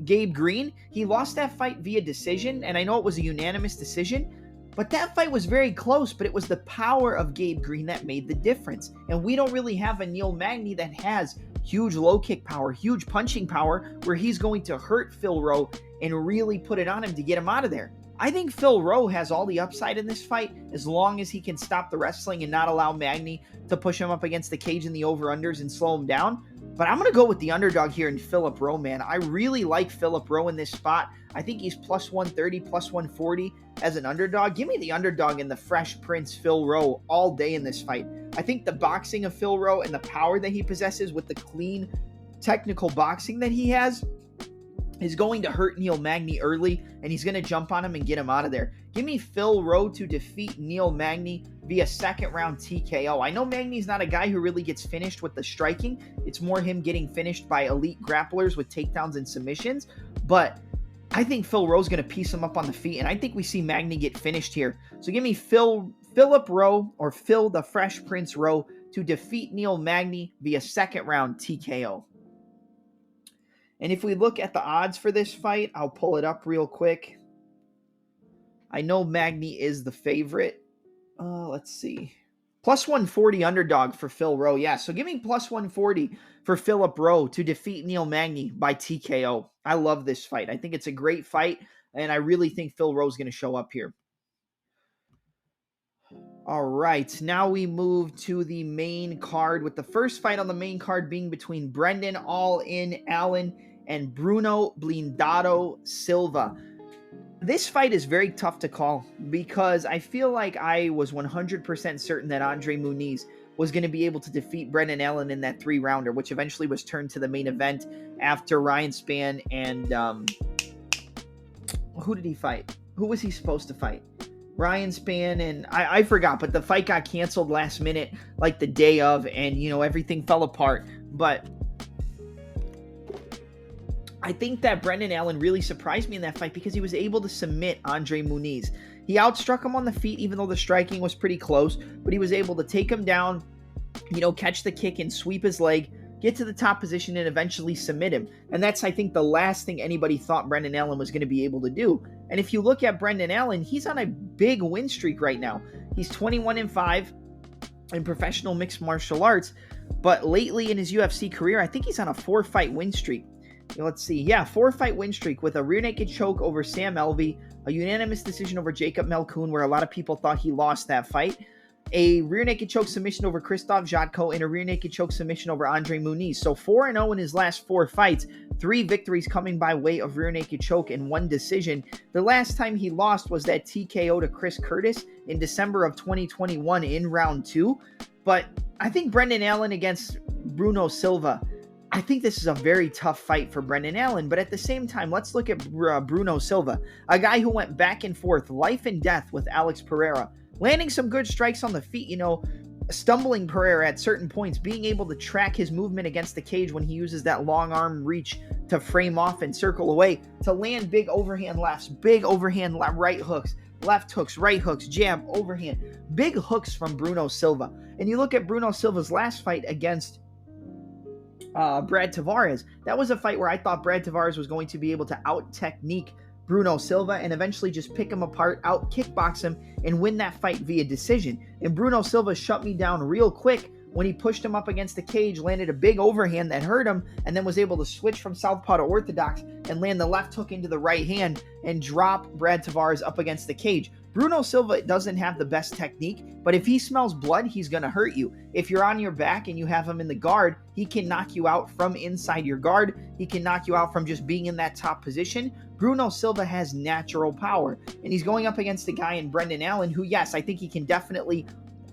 Gabe Green, he lost that fight via decision, and I know it was a unanimous decision, but that fight was very close, but it was the power of Gabe Green that made the difference. And we don't really have a Neil Magny that has huge low kick power, huge punching power, where he's going to hurt Phil Rowe and really put it on him to get him out of there. I think Phil Rowe has all the upside in this fight as long as he can stop the wrestling and not allow Magny to push him up against the cage in the over-unders and slow him down. But I'm going to go with the underdog here in Philip Rowe, man. I really like Philip Rowe in this spot. I think he's plus 130, plus 140 as an underdog. Give me the underdog in the Fresh Prince Phil Rowe all day in this fight. I think the boxing of Phil Rowe and the power that he possesses with the clean technical boxing that he has is going to hurt Neil Magny early, and he's going to jump on him and get him out of there. Give me Phil Rowe to defeat Neil Magny via second round TKO. I know Magny's not a guy who really gets finished with the striking. It's more him getting finished by elite grapplers with takedowns and submissions, but I think Phil Rowe's going to piece him up on the feet, and I think we see Magny get finished here. So give me Philip Rowe, or Phil the Fresh Prince Rowe, to defeat Neil Magny via second round TKO. And if we look at the odds for this fight, I'll pull it up real quick. I know Magny is the favorite. Let's see. Plus 140 underdog for Phil Rowe. Yeah, so give me plus 140 for Philip Rowe to defeat Neil Magny by TKO. I love this fight. I think it's a great fight, and I really think Phil Rowe's going to show up here. All right, now we move to the main card, with the first fight on the main card being between Brendan All-In Allen and Bruno Blindado Silva. This fight is very tough to call because I feel like I was 100% certain that Andre Muniz was going to be able to defeat Brendan Allen in that 3-rounder, which eventually was turned to the main event after Ryan Spann and who did he fight? Who was he supposed to fight? Ryan Spann, and I forgot, but the fight got canceled last minute, like the day of, and everything fell apart. But I think that Brendan Allen really surprised me in that fight because he was able to submit Andre Muniz. He outstruck him on the feet, even though the striking was pretty close, but he was able to take him down, catch the kick and sweep his leg, get to the top position, and eventually submit him. And that's, I think, the last thing anybody thought Brendan Allen was going to be able to do. And if you look at Brendan Allen, he's on a big win streak right now. He's 21-5 in professional mixed martial arts, but lately in his UFC career, I think he's on a 4-fight win streak. Let's see. Yeah, 4-fight win streak with a rear naked choke over Sam Alvey, a unanimous decision over Jacob Malkoun, where a lot of people thought he lost that fight, a rear naked choke submission over Krzysztof Jotko, and a rear naked choke submission over Andre Muniz. So 4-0 in his last 4 fights, 3 victories coming by way of rear naked choke and 1 decision. The last time he lost was that TKO to Chris Curtis in December of 2021 in round 2. But I think Brendan Allen against Bruno Silva, I think this is a very tough fight for Brendan Allen, but at the same time, let's look at Bruno Silva, a guy who went back and forth, life and death with Alex Pereira, landing some good strikes on the feet, stumbling Pereira at certain points, being able to track his movement against the cage when he uses that long arm reach to frame off and circle away, to land big overhand lefts, big overhand right hooks, left hooks, right hooks, jab, overhand, big hooks from Bruno Silva. And you look at Bruno Silva's last fight against Brad Tavares. That was a fight where I thought Brad Tavares was going to be able to out-technique Bruno Silva and eventually just pick him apart, out-kickbox him, and win that fight via decision. And Bruno Silva shut me down real quick when he pushed him up against the cage, landed a big overhand that hurt him, and then was able to switch from southpaw to orthodox and land the left hook into the right hand and drop Brad Tavares up against the cage. Bruno Silva doesn't have the best technique, but if he smells blood, he's going to hurt you. If you're on your back and you have him in the guard, he can knock you out from inside your guard. He can knock you out from just being in that top position. Bruno Silva has natural power, and he's going up against a guy in Brendan Allen who, yes, I think he can definitely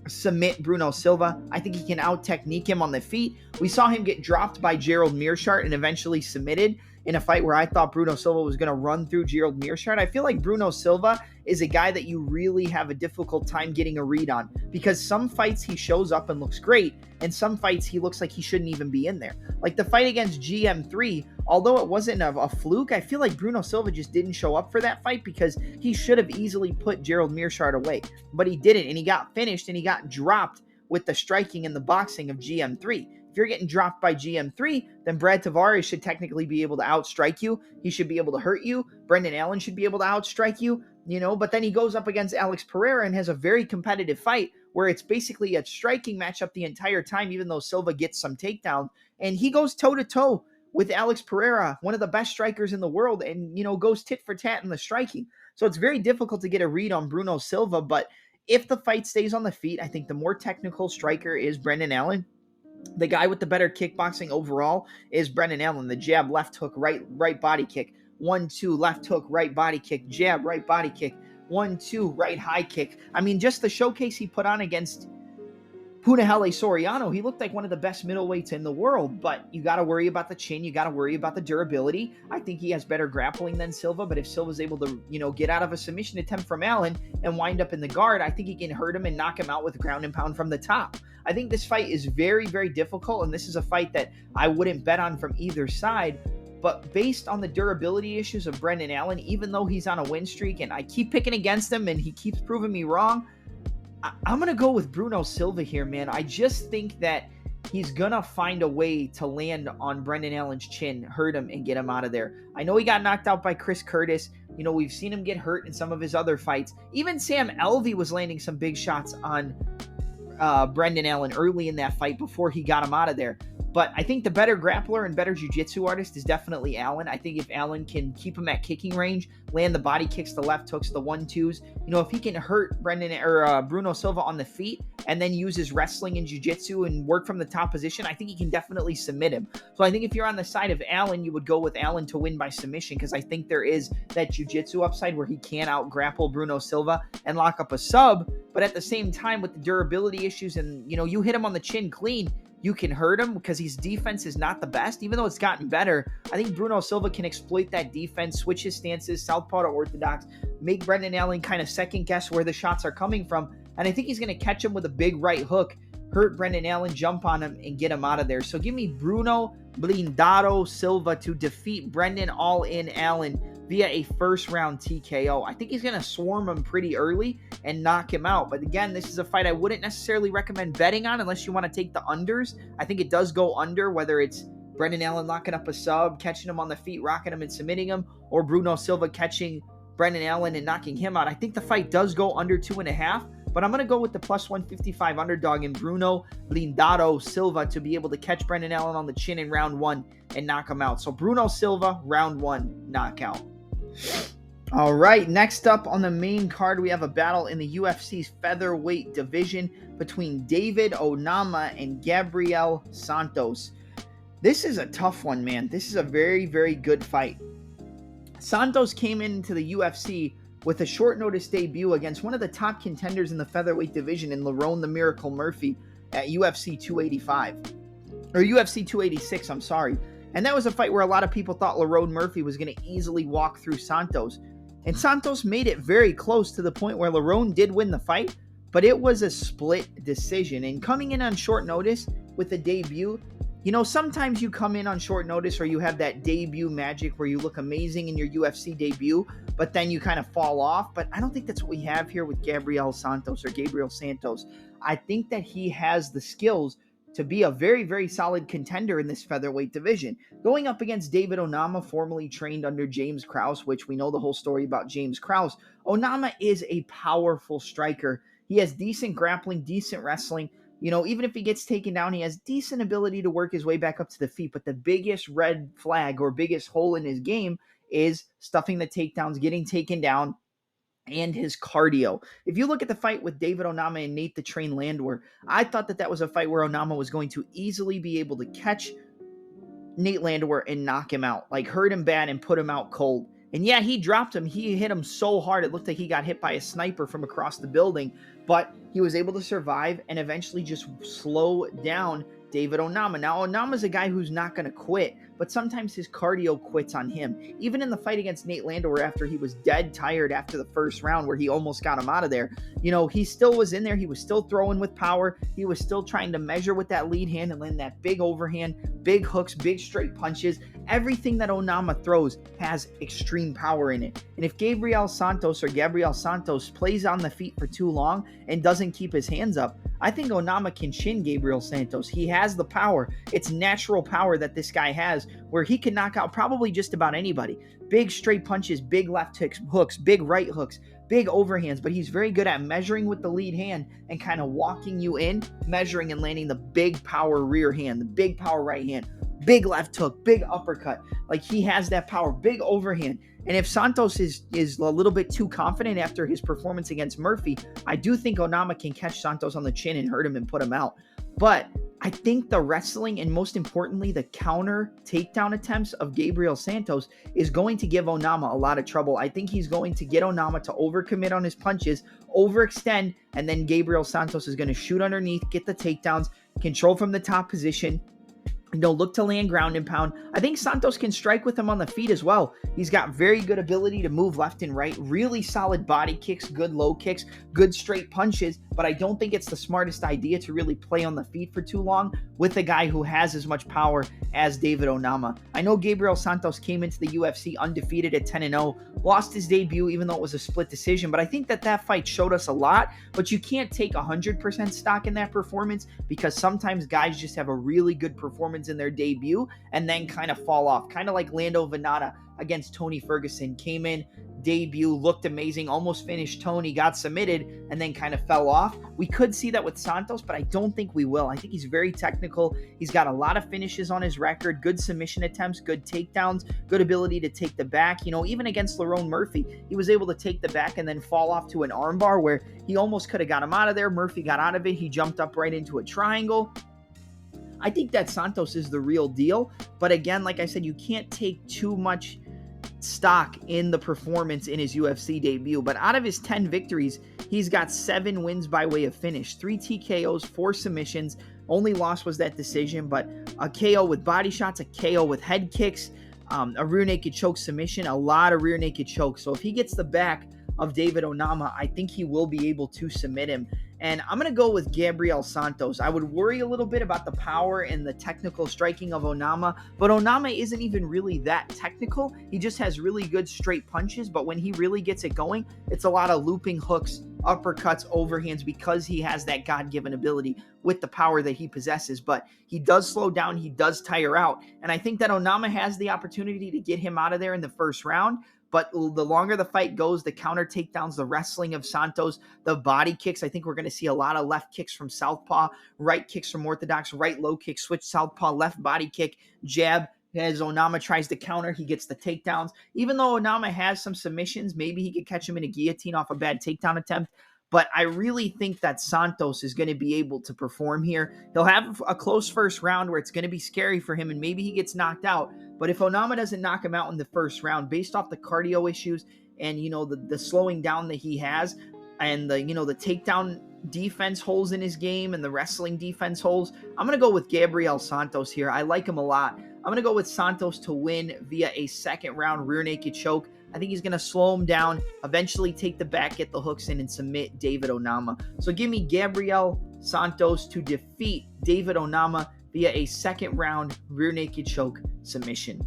submit Bruno Silva. I think he can out-technique him on the feet. We saw him get dropped by Gerald Meerschaert and eventually submitted. in a fight where I thought Bruno Silva was going to run through Gerald Meerschaert. I feel like Bruno Silva is a guy that you really have a difficult time getting a read on, because some fights he shows up and looks great, and some fights he looks like he shouldn't even be in there. Like the fight against GM3, although it wasn't a fluke, I feel like Bruno Silva just didn't show up for that fight because he should have easily put Gerald Meerschaert away. But he didn't, and he got finished, and he got dropped with the striking and the boxing of GM3. If you're getting dropped by GM3, then Brad Tavares should technically be able to outstrike you. He should be able to hurt you. Brendan Allen should be able to outstrike you, but then he goes up against Alex Pereira and has a very competitive fight where it's basically a striking matchup the entire time, even though Silva gets some takedowns. And he goes toe-to-toe with Alex Pereira, one of the best strikers in the world, and, goes tit for tat in the striking. So it's very difficult to get a read on Bruno Silva, but if the fight stays on the feet, I think the more technical striker is Brendan Allen. The guy with the better kickboxing overall is Brendan Allen. The jab, left hook, right body kick. 1-2, left hook, right body kick. Jab, right body kick. 1-2, right high kick. I mean, just the showcase he put on against Punahele Soriano, he looked like one of the best middleweights in the world, but you got to worry about the chin. You got to worry about the durability. I think he has better grappling than Silva, but if Silva's able to, get out of a submission attempt from Allen and wind up in the guard, I think he can hurt him and knock him out with ground and pound from the top. I think this fight is very, very difficult, and this is a fight that I wouldn't bet on from either side. But based on the durability issues of Brendan Allen, even though he's on a win streak and I keep picking against him and he keeps proving me wrong, I'm going to go with Bruno Silva here, man. I just think that he's going to find a way to land on Brendan Allen's chin, hurt him, and get him out of there. I know he got knocked out by Chris Curtis. We've seen him get hurt in some of his other fights. Even Sam Alvey was landing some big shots on Brendan Allen early in that fight before he got him out of there. But I think the better grappler and better jiu-jitsu artist is definitely Allen. I think if Allen can keep him at kicking range, land the body kicks, the left hooks, the 1-2s, if he can hurt Bruno Silva on the feet and then use his wrestling and jiu-jitsu and work from the top position, I think he can definitely submit him. So I think if you're on the side of Allen, you would go with Allen to win by submission, because I think there is that jiu-jitsu upside where he can out-grapple Bruno Silva and lock up a sub. But at the same time, with the durability issues and, you hit him on the chin clean, you can hurt him because his defense is not the best. Even though it's gotten better, I think Bruno Silva can exploit that defense, switch his stances, southpaw to orthodox, make Brendan Allen kind of second guess where the shots are coming from. And I think he's going to catch him with a big right hook, hurt Brendan Allen, jump on him, and get him out of there. So give me Bruno Blindado Silva to defeat Brendan All-In Allen via a first-round TKO. I think he's going to swarm him pretty early and knock him out. But again, this is a fight I wouldn't necessarily recommend betting on unless you want to take the unders. I think it does go under, whether it's Brendan Allen locking up a sub, catching him on the feet, rocking him and submitting him, or Bruno Silva catching Brendan Allen and knocking him out. I think the fight does go under 2.5. But I'm going to go with the plus 155 underdog in Bruno Blindado Silva to be able to catch Brendan Allen on the chin in round 1 and knock him out. So Bruno Silva, round 1, knockout. All right, next up on the main card, we have a battle in the UFC's featherweight division between David Onama and Gabriel Santos. This is a tough one, man. This is a very, very good fight. Santos came into the UFC with a short notice debut against one of the top contenders in the featherweight division in Lerone the Miracle Murphy at UFC 285. Or UFC 286, I'm sorry. And that was a fight where a lot of people thought Lerone Murphy was going to easily walk through Santos. And Santos made it very close to the point where Lerone did win the fight, but it was a split decision. And coming in on short notice with a debut, sometimes you come in on short notice or you have that debut magic where you look amazing in your UFC debut, but then you kind of fall off. But I don't think that's what we have here with Gabriel Santos. I think that he has the skills to be a very, very solid contender in this featherweight division. Going up against David Onama, formerly trained under James Krause, which we know the whole story about James Krause. Onama is a powerful striker. He has decent grappling, decent wrestling. Even if he gets taken down, he has decent ability to work his way back up to the feet. But the biggest red flag or biggest hole in his game is stuffing the takedowns, getting taken down, and his cardio. If you look at the fight with David Onama and Nate the Train Landwehr, I thought that was a fight where Onama was going to easily be able to catch Nate Landwehr and knock him out, like hurt him bad and put him out cold. And yeah, he dropped him. He hit him so hard, it looked like he got hit by a sniper from across the building, but he was able to survive and eventually just slow down David Onama. Now, Onama's a guy who's not going to quit, but sometimes his cardio quits on him. Even in the fight against Nate Landwehr after he was dead tired after the first round where he almost got him out of there, he still was in there. He was still throwing with power. He was still trying to measure with that lead hand and land that big overhand, big hooks, big straight punches. Everything that Onama throws has extreme power in it. And if Gabriel Santos plays on the feet for too long and doesn't keep his hands up, I think Onama can chin Gabriel Santos. He has the power. It's natural power that this guy has where he can knock out probably just about anybody. Big straight punches, big left hooks, big right hooks, big overhands, but he's very good at measuring with the lead hand and kind of walking you in, measuring and landing the big power rear hand, the big power right hand, big left hook, big uppercut. Like he has that power, big overhand. And if Santos is a little bit too confident after his performance against Murphy, I do think Onama can catch Santos on the chin and hurt him and put him out. But I think the wrestling and most importantly, the counter takedown attempts of Gabriel Santos is going to give Onama a lot of trouble. I think he's going to get Onama to overcommit on his punches, overextend, and then Gabriel Santos is going to shoot underneath, get the takedowns, control from the top position, look to land ground and pound. I think Santos can strike with him on the feet as well. He's got very good ability to move left and right, really solid body kicks, good low kicks, good straight punches, but I don't think it's the smartest idea to really play on the feet for too long with a guy who has as much power as David Onama. I know Gabriel Santos came into the UFC undefeated at 10-0, lost his debut even though it was a split decision, but I think that fight showed us a lot, but you can't take 100% stock in that performance because sometimes guys just have a really good performance in their debut and then kind of fall off, kind of like Lando Venata against Tony Ferguson. Came in, debut, looked amazing, almost finished Tony, got submitted, and then kind of fell off. We could see that with Santos, but I don't think we will. I think he's very technical. He's got a lot of finishes on his record, good submission attempts, good takedowns, good ability to take the back. Even against Lerone Murphy, he was able to take the back and then fall off to an armbar where he almost could have got him out of there. Murphy got out of it. He jumped up right into a triangle. I think that Santos is the real deal. But again, like I said, you can't take too much stock in the performance in his UFC debut. But out of his 10 victories, he's got 7 wins by way of finish, 3 TKOs, 4 submissions. Only loss was that decision, but a KO with body shots, a KO with head kicks, a rear naked choke submission, a lot of rear naked chokes. So if he gets the back of David Onama, I think he will be able to submit him. And I'm going to go with Gabriel Santos. I would worry a little bit about the power and the technical striking of Onama, but Onama isn't even really that technical. He just has really good straight punches, but when he really gets it going, it's a lot of looping hooks, uppercuts, overhands, because he has that God-given ability with the power that he possesses. But he does slow down, he does tire out, and I think that Onama has the opportunity to get him out of there in the first round. But the longer the fight goes, the counter takedowns, the wrestling of Santos, the body kicks, I think we're going to see a lot of left kicks from southpaw, right kicks from orthodox, right low kick, switch southpaw, left body kick, jab. As Onama tries to counter, he gets the takedowns. Even though Onama has some submissions, maybe he could catch him in a guillotine off a bad takedown attempt. But I really think that Santos is going to be able to perform here. He'll have a close first round where it's going to be scary for him and maybe he gets knocked out. But if Onama doesn't knock him out in the first round, based off the cardio issues and, the slowing down that he has and the takedown defense holes in his game and the wrestling defense holes, I'm going to go with Gabriel Santos here. I like him a lot. I'm going to go with Santos to win via a second round rear naked choke. I think he's going to slow him down, eventually take the back, get the hooks in, and submit David Onama. So give me Gabriel Santos to defeat David Onama via a second round rear naked choke submission.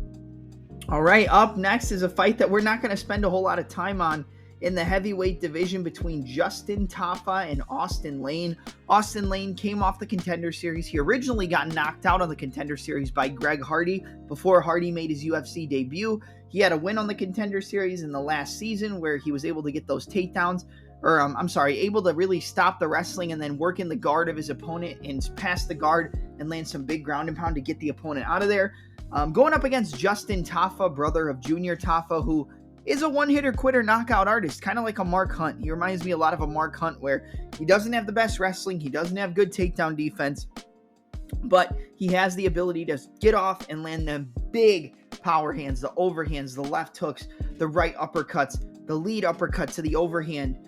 All right, up next is a fight that we're not going to spend a whole lot of time on in the heavyweight division between Justin Tafa and Austin Lane. Austin Lane came off the Contender Series. He originally got knocked out on the Contender Series by Greg Hardy before Hardy made his UFC debut. He had a win on the Contender Series in the last season where he was able to get those takedowns, able to really stop the wrestling and then work in the guard of his opponent and pass the guard and land some big ground and pound to get the opponent out of there. Going up against Justin Tafa, brother of Junior Tafa, who is a one-hitter quitter knockout artist, kind of like a Mark Hunt. He reminds me a lot of a Mark Hunt where he doesn't have the best wrestling, he doesn't have good takedown defense, but he has the ability to get off and land them big power hands, the overhands, the left hooks, the right uppercuts, the lead uppercut to the overhand,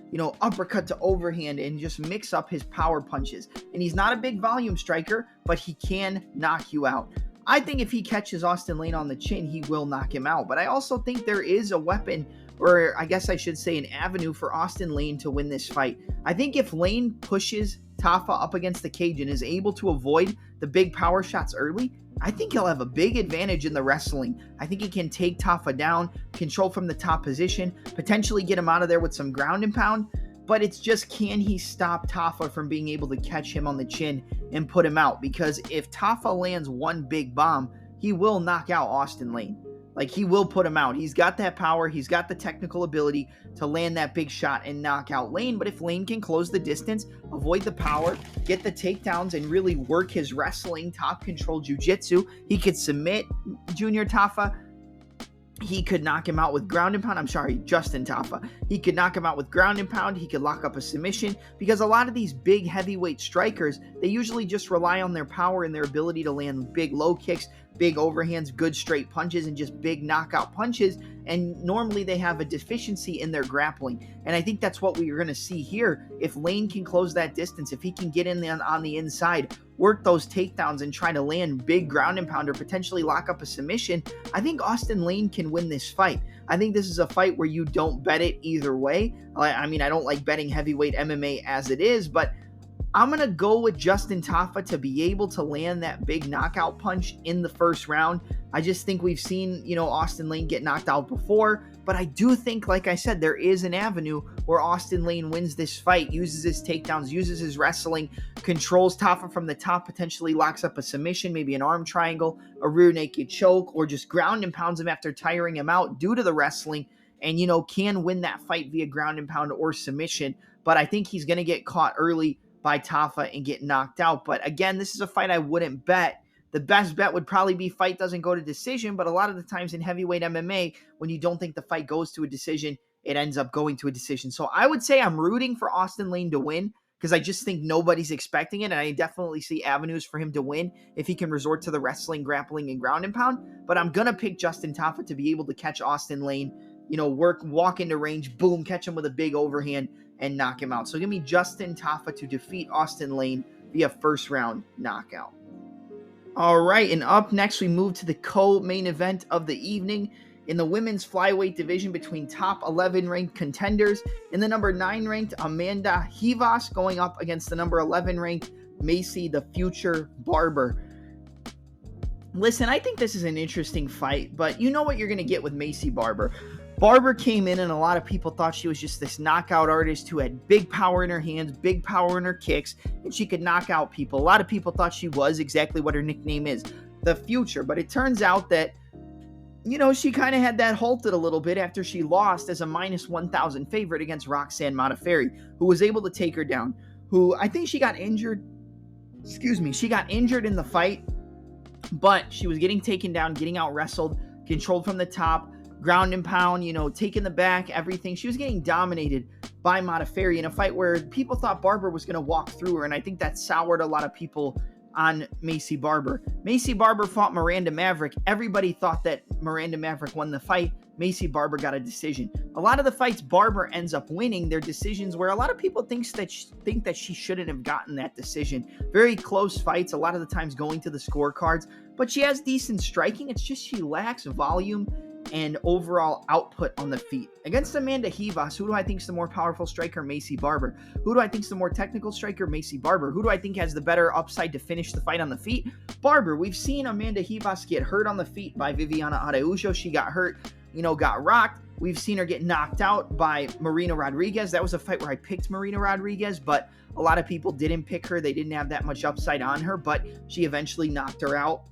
uppercut to overhand, and just mix up his power punches. And he's not a big volume striker, but he can knock you out. I think if he catches Austin Lane on the chin, he will knock him out. But I also think there is a weapon, or I guess I should say an avenue for Austin Lane to win this fight. I think if Lane pushes Tafa up against the cage and is able to avoid the big power shots early, I think he'll have a big advantage in the wrestling. I think he can take Tafa down, control from the top position, potentially get him out of there with some ground and pound. But it's just, can he stop Tafa from being able to catch him on the chin and put him out? Because if Tafa lands one big bomb, he will knock out Austin Lane. Like, he will put him out. He's got that power. He's got the technical ability to land that big shot and knock out Lane. But if Lane can close the distance, avoid the power, get the takedowns, and really work his wrestling, top control jiu-jitsu, he could submit Junior Tafa. He could knock him out with ground and pound. Justin Tafa. He could knock him out with ground and pound. He could lock up a submission, because a lot of these big heavyweight strikers, they usually just rely on their power and their ability to land big low kicks, big overhands, good straight punches, and just big knockout punches. And normally they have a deficiency in their grappling. And I think that's what we're going to see here. If Lane can close that distance, if he can get in on the inside, work those takedowns and try to land big ground and pound or potentially lock up a submission, I think Austin Lane can win this fight. I think this is a fight where you don't bet it either way. I don't like betting heavyweight MMA as it is, but I'm going to go with Justin Tafa to be able to land that big knockout punch in the first round. I just think we've seen, Austin Lane get knocked out before, but I do think, like I said, there is an avenue where Austin Lane wins this fight, uses his takedowns, uses his wrestling, controls Tafa from the top, potentially locks up a submission, maybe an arm triangle, a rear naked choke, or just ground and pounds him after tiring him out due to the wrestling, and, can win that fight via ground and pound or submission. But I think he's going to get caught early by Tafa and get knocked out. But again, this is a fight I wouldn't bet. The best bet would probably be fight doesn't go to decision, but a lot of the times in heavyweight MMA, when you don't think the fight goes to a decision, it ends up going to a decision. So I would say I'm rooting for Austin Lane to win, because I just think nobody's expecting it, and I definitely see avenues for him to win if he can resort to the wrestling, grappling, and ground and pound. But I'm going to pick Justin Tafa to be able to catch Austin Lane, walk into range, boom, catch him with a big overhand, and knock him out. So give me Justin Tafa to defeat Austin Lane via first round knockout. All right, and up next we move to the co-main event of the evening in the women's flyweight division between top 11 ranked contenders and the number 9 ranked Amanda Rivas going up against the number 11 ranked Macy the Future Barber. Listen, I think this is an interesting fight, but you know what you're going to get with Macy Barber. Barber came in and a lot of people thought she was just this knockout artist who had big power in her hands, big power in her kicks, and she could knock out people. A lot of people thought she was exactly what her nickname is, the Future. But it turns out that, she kind of had that halted a little bit after she lost as a minus 1,000 favorite against Roxanne Modafferi, who was able to take her down, who I think she got injured. She got injured in the fight, but she was getting taken down, getting out wrestled, controlled from the top, ground and pound, taking the back, everything. She was getting dominated by Modafferi in a fight where people thought Barber was going to walk through her, and I think that soured a lot of people on Macy Barber. Macy Barber fought Miranda Maverick. Everybody thought that Miranda Maverick won the fight. Macy Barber got a decision. A lot of the fights Barber ends up winning, their decisions where a lot of people think that she shouldn't have gotten that decision. Very close fights, a lot of the times going to the scorecards, but she has decent striking. It's just she lacks volume and overall output on the feet. Against Amanda Rivas, who do I think is the more powerful striker? Macy Barber. Who do I think is the more technical striker? Macy Barber. Who do I think has the better upside to finish the fight on the feet? Barber. We've seen Amanda Rivas get hurt on the feet by Viviana Araújo. She got hurt, got rocked. We've seen her get knocked out by Marina Rodriguez. That was a fight where I picked Marina Rodriguez, but a lot of people didn't pick her. They didn't have that much upside on her, but she eventually knocked her out.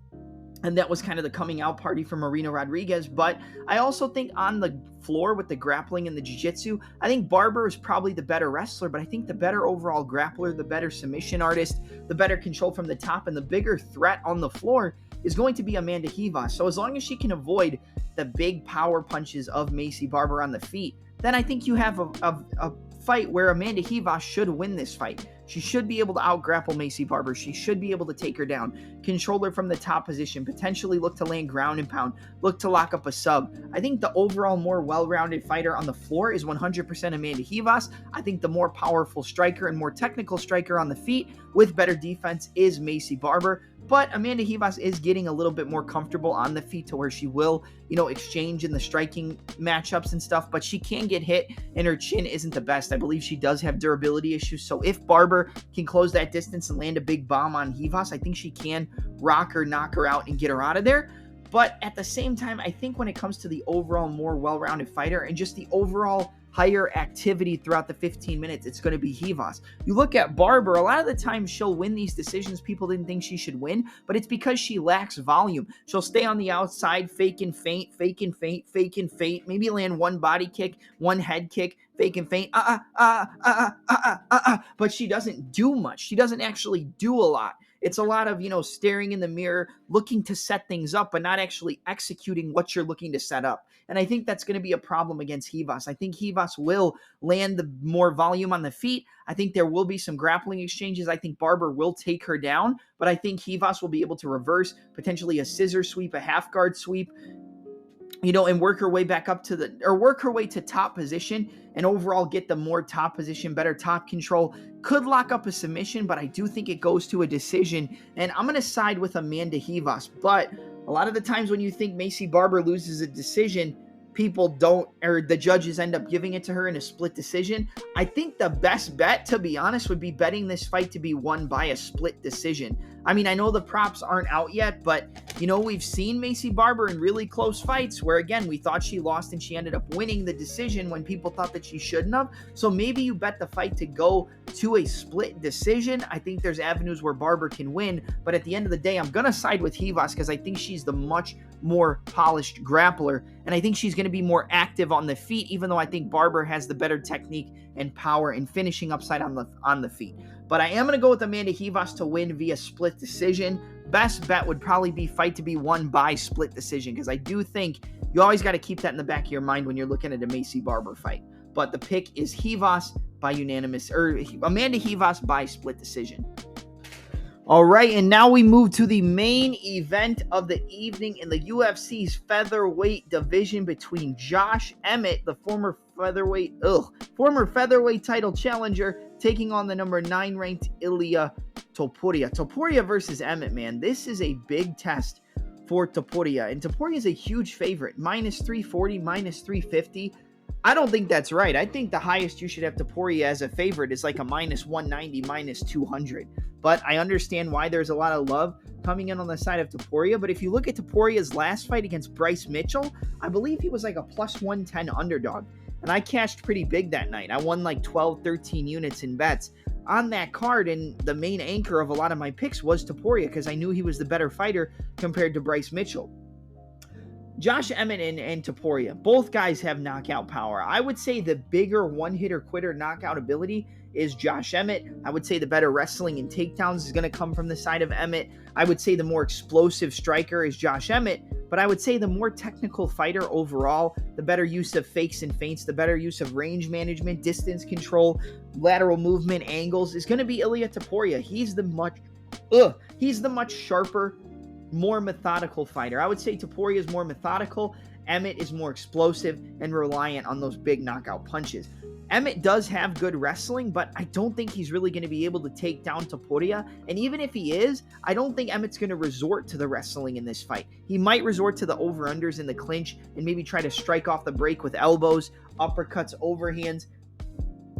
And that was kind of the coming out party for Marina Rodriguez. But I also think on the floor with the grappling and the jiu-jitsu, I think Barber is probably the better wrestler, but I think the better overall grappler, the better submission artist, the better control from the top, and the bigger threat on the floor is going to be Amanda Rivas. So as long as she can avoid the big power punches of Macy Barber on the feet, then I think you have a fight where Amanda Rivas should win this fight. She should be able to out-grapple Maycee Barber. She should be able to take her down, control her from the top position, potentially look to land ground and pound, look to lock up a sub. I think the overall more well-rounded fighter on the floor is 100% Amanda Ribas. I think the more powerful striker and more technical striker on the feet with better defense is Maycee Barber. But Amanda Ribas is getting a little bit more comfortable on the feet to where she will, exchange in the striking matchups and stuff, but she can get hit and her chin isn't the best. I believe she does have durability issues. So if Barber can close that distance and land a big bomb on Ribas, I think she can rock her, knock her out, and get her out of there. But at the same time, I think when it comes to the overall more well-rounded fighter and just the overall higher activity throughout the 15 minutes, it's going to be Ribas. You look at Barber, a lot of the time she'll win these decisions people didn't think she should win, but it's because she lacks volume. She'll stay on the outside, fake and feint, maybe land one body kick, one head kick, fake and feint, but she doesn't do much. She doesn't actually do a lot. It's a lot of, staring in the mirror, looking to set things up, but not actually executing what you're looking to set up. And I think that's going to be a problem against Ribas. I think Ribas will land the more volume on the feet. I think there will be some grappling exchanges. I think Barber will take her down, but I think Ribas will be able to reverse, potentially a scissor sweep, a half guard sweep, and work her way back up work her way to top position and overall get the more top position, better top control. Could lock up a submission, but I do think it goes to a decision, and I'm going to side with Amanda Ribas. But a lot of the times when you think Maycee Barber loses a decision, people don't, or the judges end up giving it to her in a split decision. I think the best bet, to be honest, would be betting this fight to be won by a split decision. I mean, I know the props aren't out yet, but, we've seen Maycee Barber in really close fights where, again, we thought she lost and she ended up winning the decision when people thought that she shouldn't have. So maybe you bet the fight to go to a split decision. I think there's avenues where Barber can win, but at the end of the day, I'm going to side with Ribas because I think she's the much more polished grappler, and I think she's going to be more active on the feet, even though I think Barber has the better technique and power and finishing upside on the feet. But I am going to go with Amanda Ribas to win via split decision. Best bet would probably be fight to be won by split decision, because I do think you always got to keep that in the back of your mind when you're looking at a Maycee Barber fight. But the pick is Ribas by unanimous, or Amanda Ribas by split decision. All right, and now we move to the main event of the evening in the UFC's featherweight division between Josh Emmett, the former featherweight title challenger, taking on the number 9 ranked Ilia Topuria. Topuria versus Emmett, man. This is a big test for Topuria, and Topuria is a huge favorite, minus 340, minus 350. I don't think that's right. I think the highest you should have Topuria as a favorite is like a minus 190, minus 200. But I understand why there's a lot of love coming in on the side of Topuria. But if you look at Topuria's last fight against Bryce Mitchell, I believe he was like a plus 110 underdog. And I cashed pretty big that night. I won like 12, 13 units in bets on that card. And the main anchor of a lot of my picks was Topuria because I knew he was the better fighter compared to Bryce Mitchell. Josh Emmett and Topuria, both guys have knockout power. I would say the bigger one-hitter quitter knockout ability is Josh Emmett. I would say the better wrestling and takedowns is going to come from the side of Emmett. I would say the more explosive striker is Josh Emmett, but I would say the more technical fighter overall, the better use of fakes and feints, the better use of range management, distance control, lateral movement, angles is going to be Ilia Topuria. He's the much sharper, more methodical fighter. I would say Topuria is more methodical. Emmett is more explosive and reliant on those big knockout punches. Emmett does have good wrestling, but I don't think he's really going to be able to take down Topuria. And even if he is, I don't think Emmett's going to resort to the wrestling in this fight. He might resort to the over-unders in the clinch and maybe try to strike off the break with elbows, uppercuts, overhands,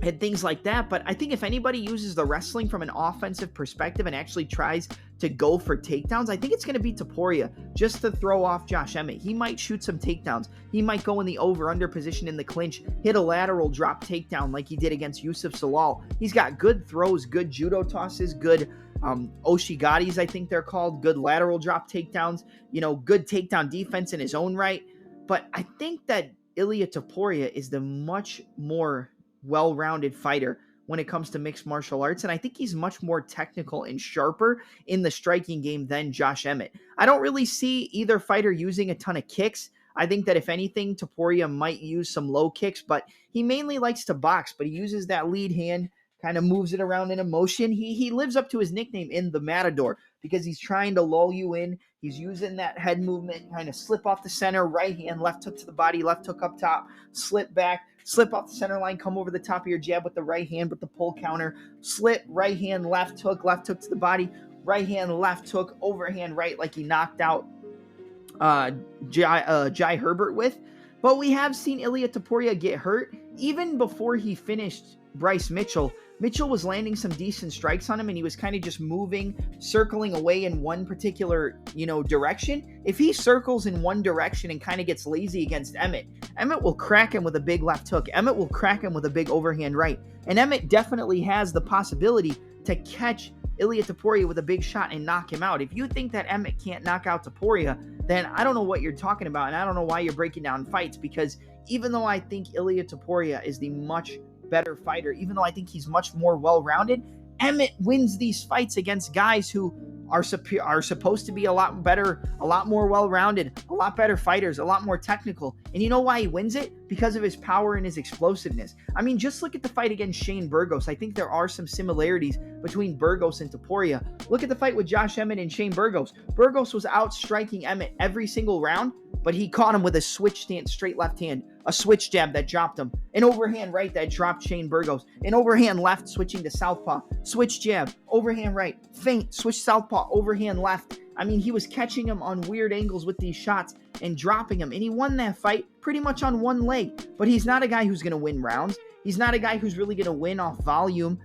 and things like that. But I think if anybody uses the wrestling from an offensive perspective and actually tries to go for takedowns, I think it's going to be Topuria just to throw off Josh Emmett. He might shoot some takedowns. He might go in the over-under position in the clinch, hit a lateral drop takedown like he did against Yusuf Salal. He's got good throws, good judo tosses, good oshigatis, I think they're called, good lateral drop takedowns, good takedown defense in his own right. But I think that Ilia Topuria is the much more well-rounded fighter when it comes to mixed martial arts, and I think he's much more technical and sharper in the striking game than Josh Emmett. I don't really see either fighter using a ton of kicks. I think that if anything, Topuria might use some low kicks, but he mainly likes to box, but he uses that lead hand kind of moves it around in a motion. He lives up to his nickname in the Matador because he's trying to lull you in. He's using that head movement, kind of slip off the center, right hand, left hook to the body, left hook up top, slip back, slip off the center line, come over the top of your jab with the right hand with the pull counter, slip, right hand, left hook to the body, right hand, left hook, overhand right, like he knocked out Jai Herbert with. But we have seen Ilia Topuria get hurt. Even before he finished Bryce Mitchell, Mitchell was landing some decent strikes on him, and he was kind of just moving, circling away in one particular, direction. If he circles in one direction and kind of gets lazy against Emmett, Emmett will crack him with a big left hook. Emmett will crack him with a big overhand right. And Emmett definitely has the possibility to catch Ilia Topuria with a big shot and knock him out. If you think that Emmett can't knock out Topuria, then I don't know what you're talking about, and I don't know why you're breaking down fights, because even though I think Ilia Topuria is the much better fighter, even though I think he's much more well-rounded, Emmett wins these fights against guys who are supposed to be a lot better, a lot more well-rounded, a lot better fighters, a lot more technical. And you know why he wins it? Because of his power and his explosiveness. I mean, just look at the fight against Shane Burgos. I think there are some similarities between Burgos and Topuria. Look at the fight with Josh Emmett and Shane Burgos. Burgos was outstriking Emmett every single round, but he caught him with a switch stance, straight left hand, a switch jab that dropped him, an overhand right that dropped Shane Burgos, an overhand left switching to southpaw, switch jab, overhand right, feint, switch southpaw, overhand left. I mean, he was catching him on weird angles with these shots and dropping him, and he won that fight pretty much on one leg. But he's not a guy who's going to win rounds. He's not a guy who's really going to win off volume,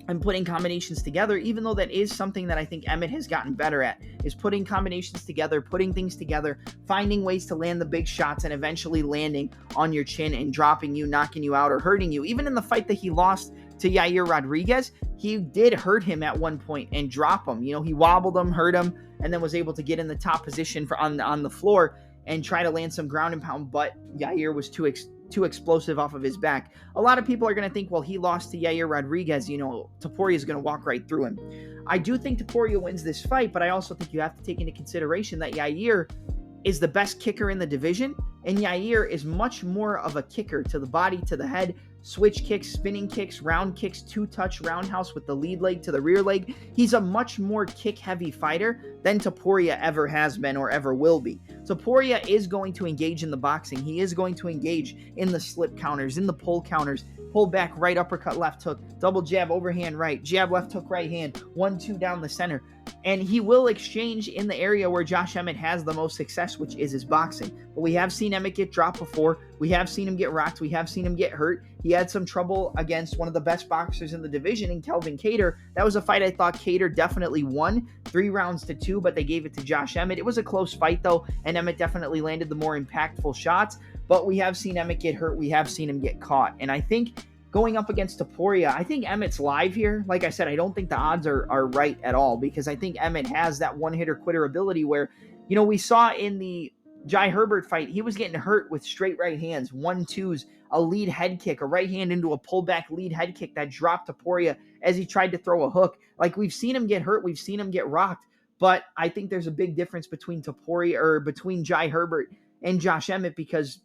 and putting combinations together, even though that is something that I think Emmett has gotten better at, is putting combinations together, putting things together, finding ways to land the big shots and eventually landing on your chin and dropping you, knocking you out, or hurting you. Even in the fight that he lost to Yair Rodriguez, he did hurt him at one point and drop him. He wobbled him, hurt him, and then was able to get in the top position on the floor and try to land some ground and pound, but Yair was too explosive off of his back. A lot of people are going to think, well, he lost to Yair Rodriguez, Topuria is going to walk right through him. I do think Topuria wins this fight, but I also think you have to take into consideration that Yair is the best kicker in the division, and Yair is much more of a kicker to the body, to the head, switch kicks, spinning kicks, round kicks, two-touch roundhouse with the lead leg to the rear leg. He's a much more kick-heavy fighter than Topuria ever has been or ever will be. Topuria is going to engage in the boxing. He is going to engage in the slip counters, in the pull counters, pull back, right uppercut, left hook, double jab, overhand right, jab, left hook, right hand, 1-2 down the center. And he will exchange in the area where Josh Emmett has the most success, which is his boxing. But we have seen Emmett get dropped before. We have seen him get rocked. We have seen him get hurt. He had some trouble against one of the best boxers in the division in Kelvin Kattar. That was a fight I thought Kattar definitely won, 3-2, but they gave it to Josh Emmett. It was a close fight, though, and Emmett definitely landed the more impactful shots. But we have seen Emmett get hurt. We have seen him get caught. And I think going up against Topuria, I think Emmett's live here. Like I said, I don't think the odds are right at all, because I think Emmett has that one-hitter quitter ability where, we saw in the Jai Herbert fight, he was getting hurt with straight right hands, 1-2s, a lead head kick, a right hand into a pullback lead head kick that dropped Topuria as he tried to throw a hook. Like, we've seen him get hurt. We've seen him get rocked. But I think there's a big difference between between Jai Herbert and Josh Emmett, because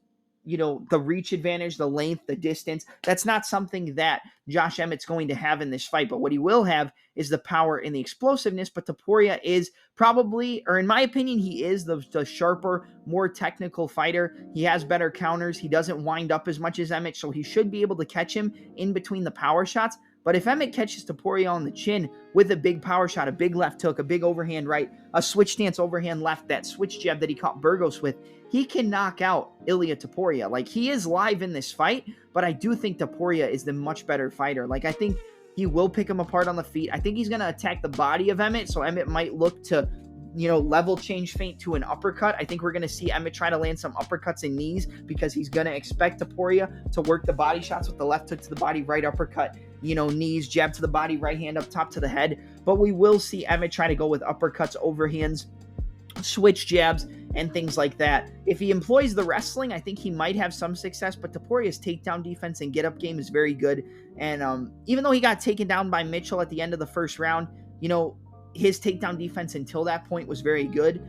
the reach advantage, the length, the distance, that's not something that Josh Emmett's going to have in this fight. But what he will have is the power and the explosiveness. But Topuria is probably, or in my opinion, he is the sharper, more technical fighter. He has better counters. He doesn't wind up as much as Emmett, so he should be able to catch him in between the power shots. But if Emmett catches Topuria on the chin with a big power shot, a big left hook, a big overhand right, a switch stance overhand left, that switch jab that he caught Burgos with, he can knock out Ilia Topuria. Like, he is live in this fight, but I do think Topuria is the much better fighter. Like, I think he will pick him apart on the feet. I think he's going to attack the body of Emmett, so Emmett might look to level change feint to an uppercut. I think we're going to see Emmett try to land some uppercuts and knees, because he's going to expect Topuria to work the body shots with the left hook to the body, right uppercut, knees, jab to the body, right hand up top to the head. But we will see Emmett try to go with uppercuts, overhands, switch jabs, and things like that. If he employs the wrestling, I think he might have some success, but Topuria's takedown defense and get-up game is very good. And even though he got taken down by Mitchell at the end of the first round, his takedown defense until that point was very good.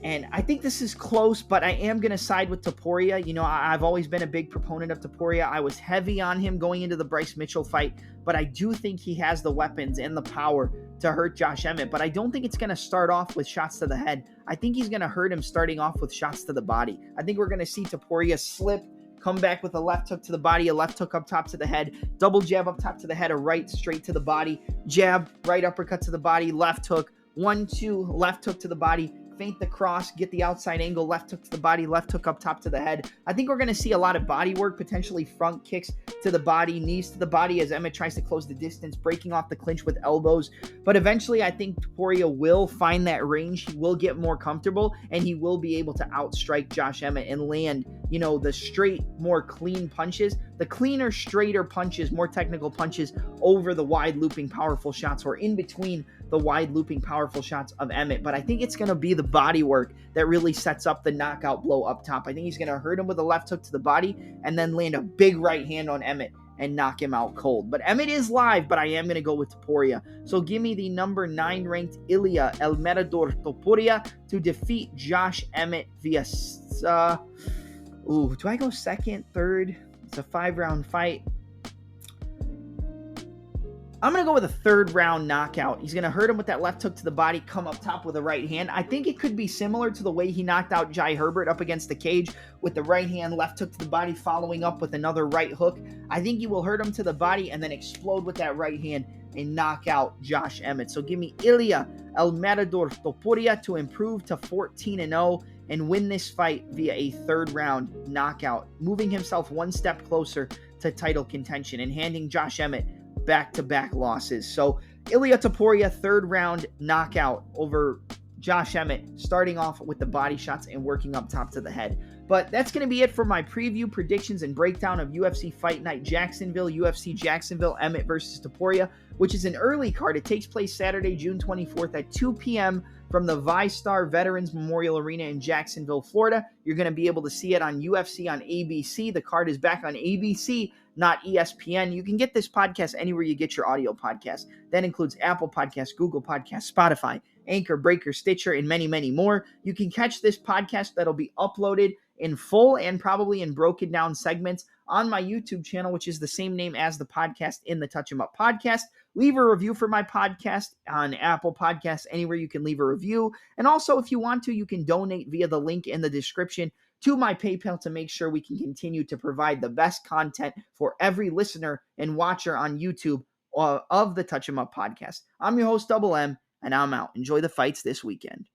And I think this is close, but I am going to side with Topuria. You know, I've always been a big proponent of Topuria. I was heavy on him going into the Bryce Mitchell fight, but I do think he has the weapons and the power to hurt Josh Emmett. But I don't think it's going to start off with shots to the head. I think he's going to hurt him starting off with shots to the body. I think we're going to see Topuria slip, come back with a left hook to the body, a left hook up top to the head, double jab up top to the head, a right straight to the body, jab, right uppercut to the body, left hook, 1-2, left hook to the body, feint the cross, get the outside angle, left hook to the body, left hook up top to the head. I think we're going to see a lot of body work, potentially front kicks to the body, knees to the body as Emmett tries to close the distance, breaking off the clinch with elbows. But eventually, I think Topuria will find that range. He will get more comfortable, and he will be able to outstrike Josh Emmett and land, you know, the straight, more clean punches, the cleaner, straighter punches, more technical punches over the wide looping, powerful shots, or in between the wide looping, powerful shots of Emmett. But I think it's going to be the body work that really sets up the knockout blow up top. I think he's going to hurt him with a left hook to the body and then land a big right hand on Emmett and knock him out cold. But Emmett is live, but I am going to go with Topuria. So give me the number 9 ranked Ilia El Matador Topuria to defeat Josh Emmett via... do I go second, third? It's a 5-round fight. I'm going to go with a 3rd round knockout. He's going to hurt him with that left hook to the body, come up top with a right hand. I think it could be similar to the way he knocked out Jai Herbert up against the cage with the right hand, left hook to the body, following up with another right hook. I think he will hurt him to the body and then explode with that right hand and knock out Josh Emmett. So give me Ilia El Matador Topuria to improve to 14-0 and win this fight via a 3rd round knockout, moving himself one step closer to title contention and handing Josh Emmett back-to-back losses. So Ilia Topuria, 3rd round knockout over Josh Emmett, starting off with the body shots and working up top to the head. But that's going to be it for my preview, predictions, and breakdown of UFC Fight Night Jacksonville, UFC Jacksonville, Emmett versus Topuria, which is an early card. It takes place Saturday, June 24th at 2 p.m. from the VyStar Veterans Memorial Arena in Jacksonville, Florida. You're going to be able to see it on UFC on ABC. The card is back on ABC, not ESPN. You can get this podcast anywhere you get your audio podcast. That includes Apple Podcasts, Google Podcasts, Spotify, Anchor, Breaker, Stitcher, and many, many more. You can catch this podcast that'll be uploaded in full and probably in broken down segments on my YouTube channel, which is the same name as the podcast in the Touch 'em Up podcast. Leave a review for my podcast on Apple Podcasts, anywhere you can leave a review. And also, if you want to, you can donate via the link in the description to my PayPal to make sure we can continue to provide the best content for every listener and watcher on YouTube of the Touch 'em Up podcast. I'm your host, Double M, and I'm out. Enjoy the fights this weekend.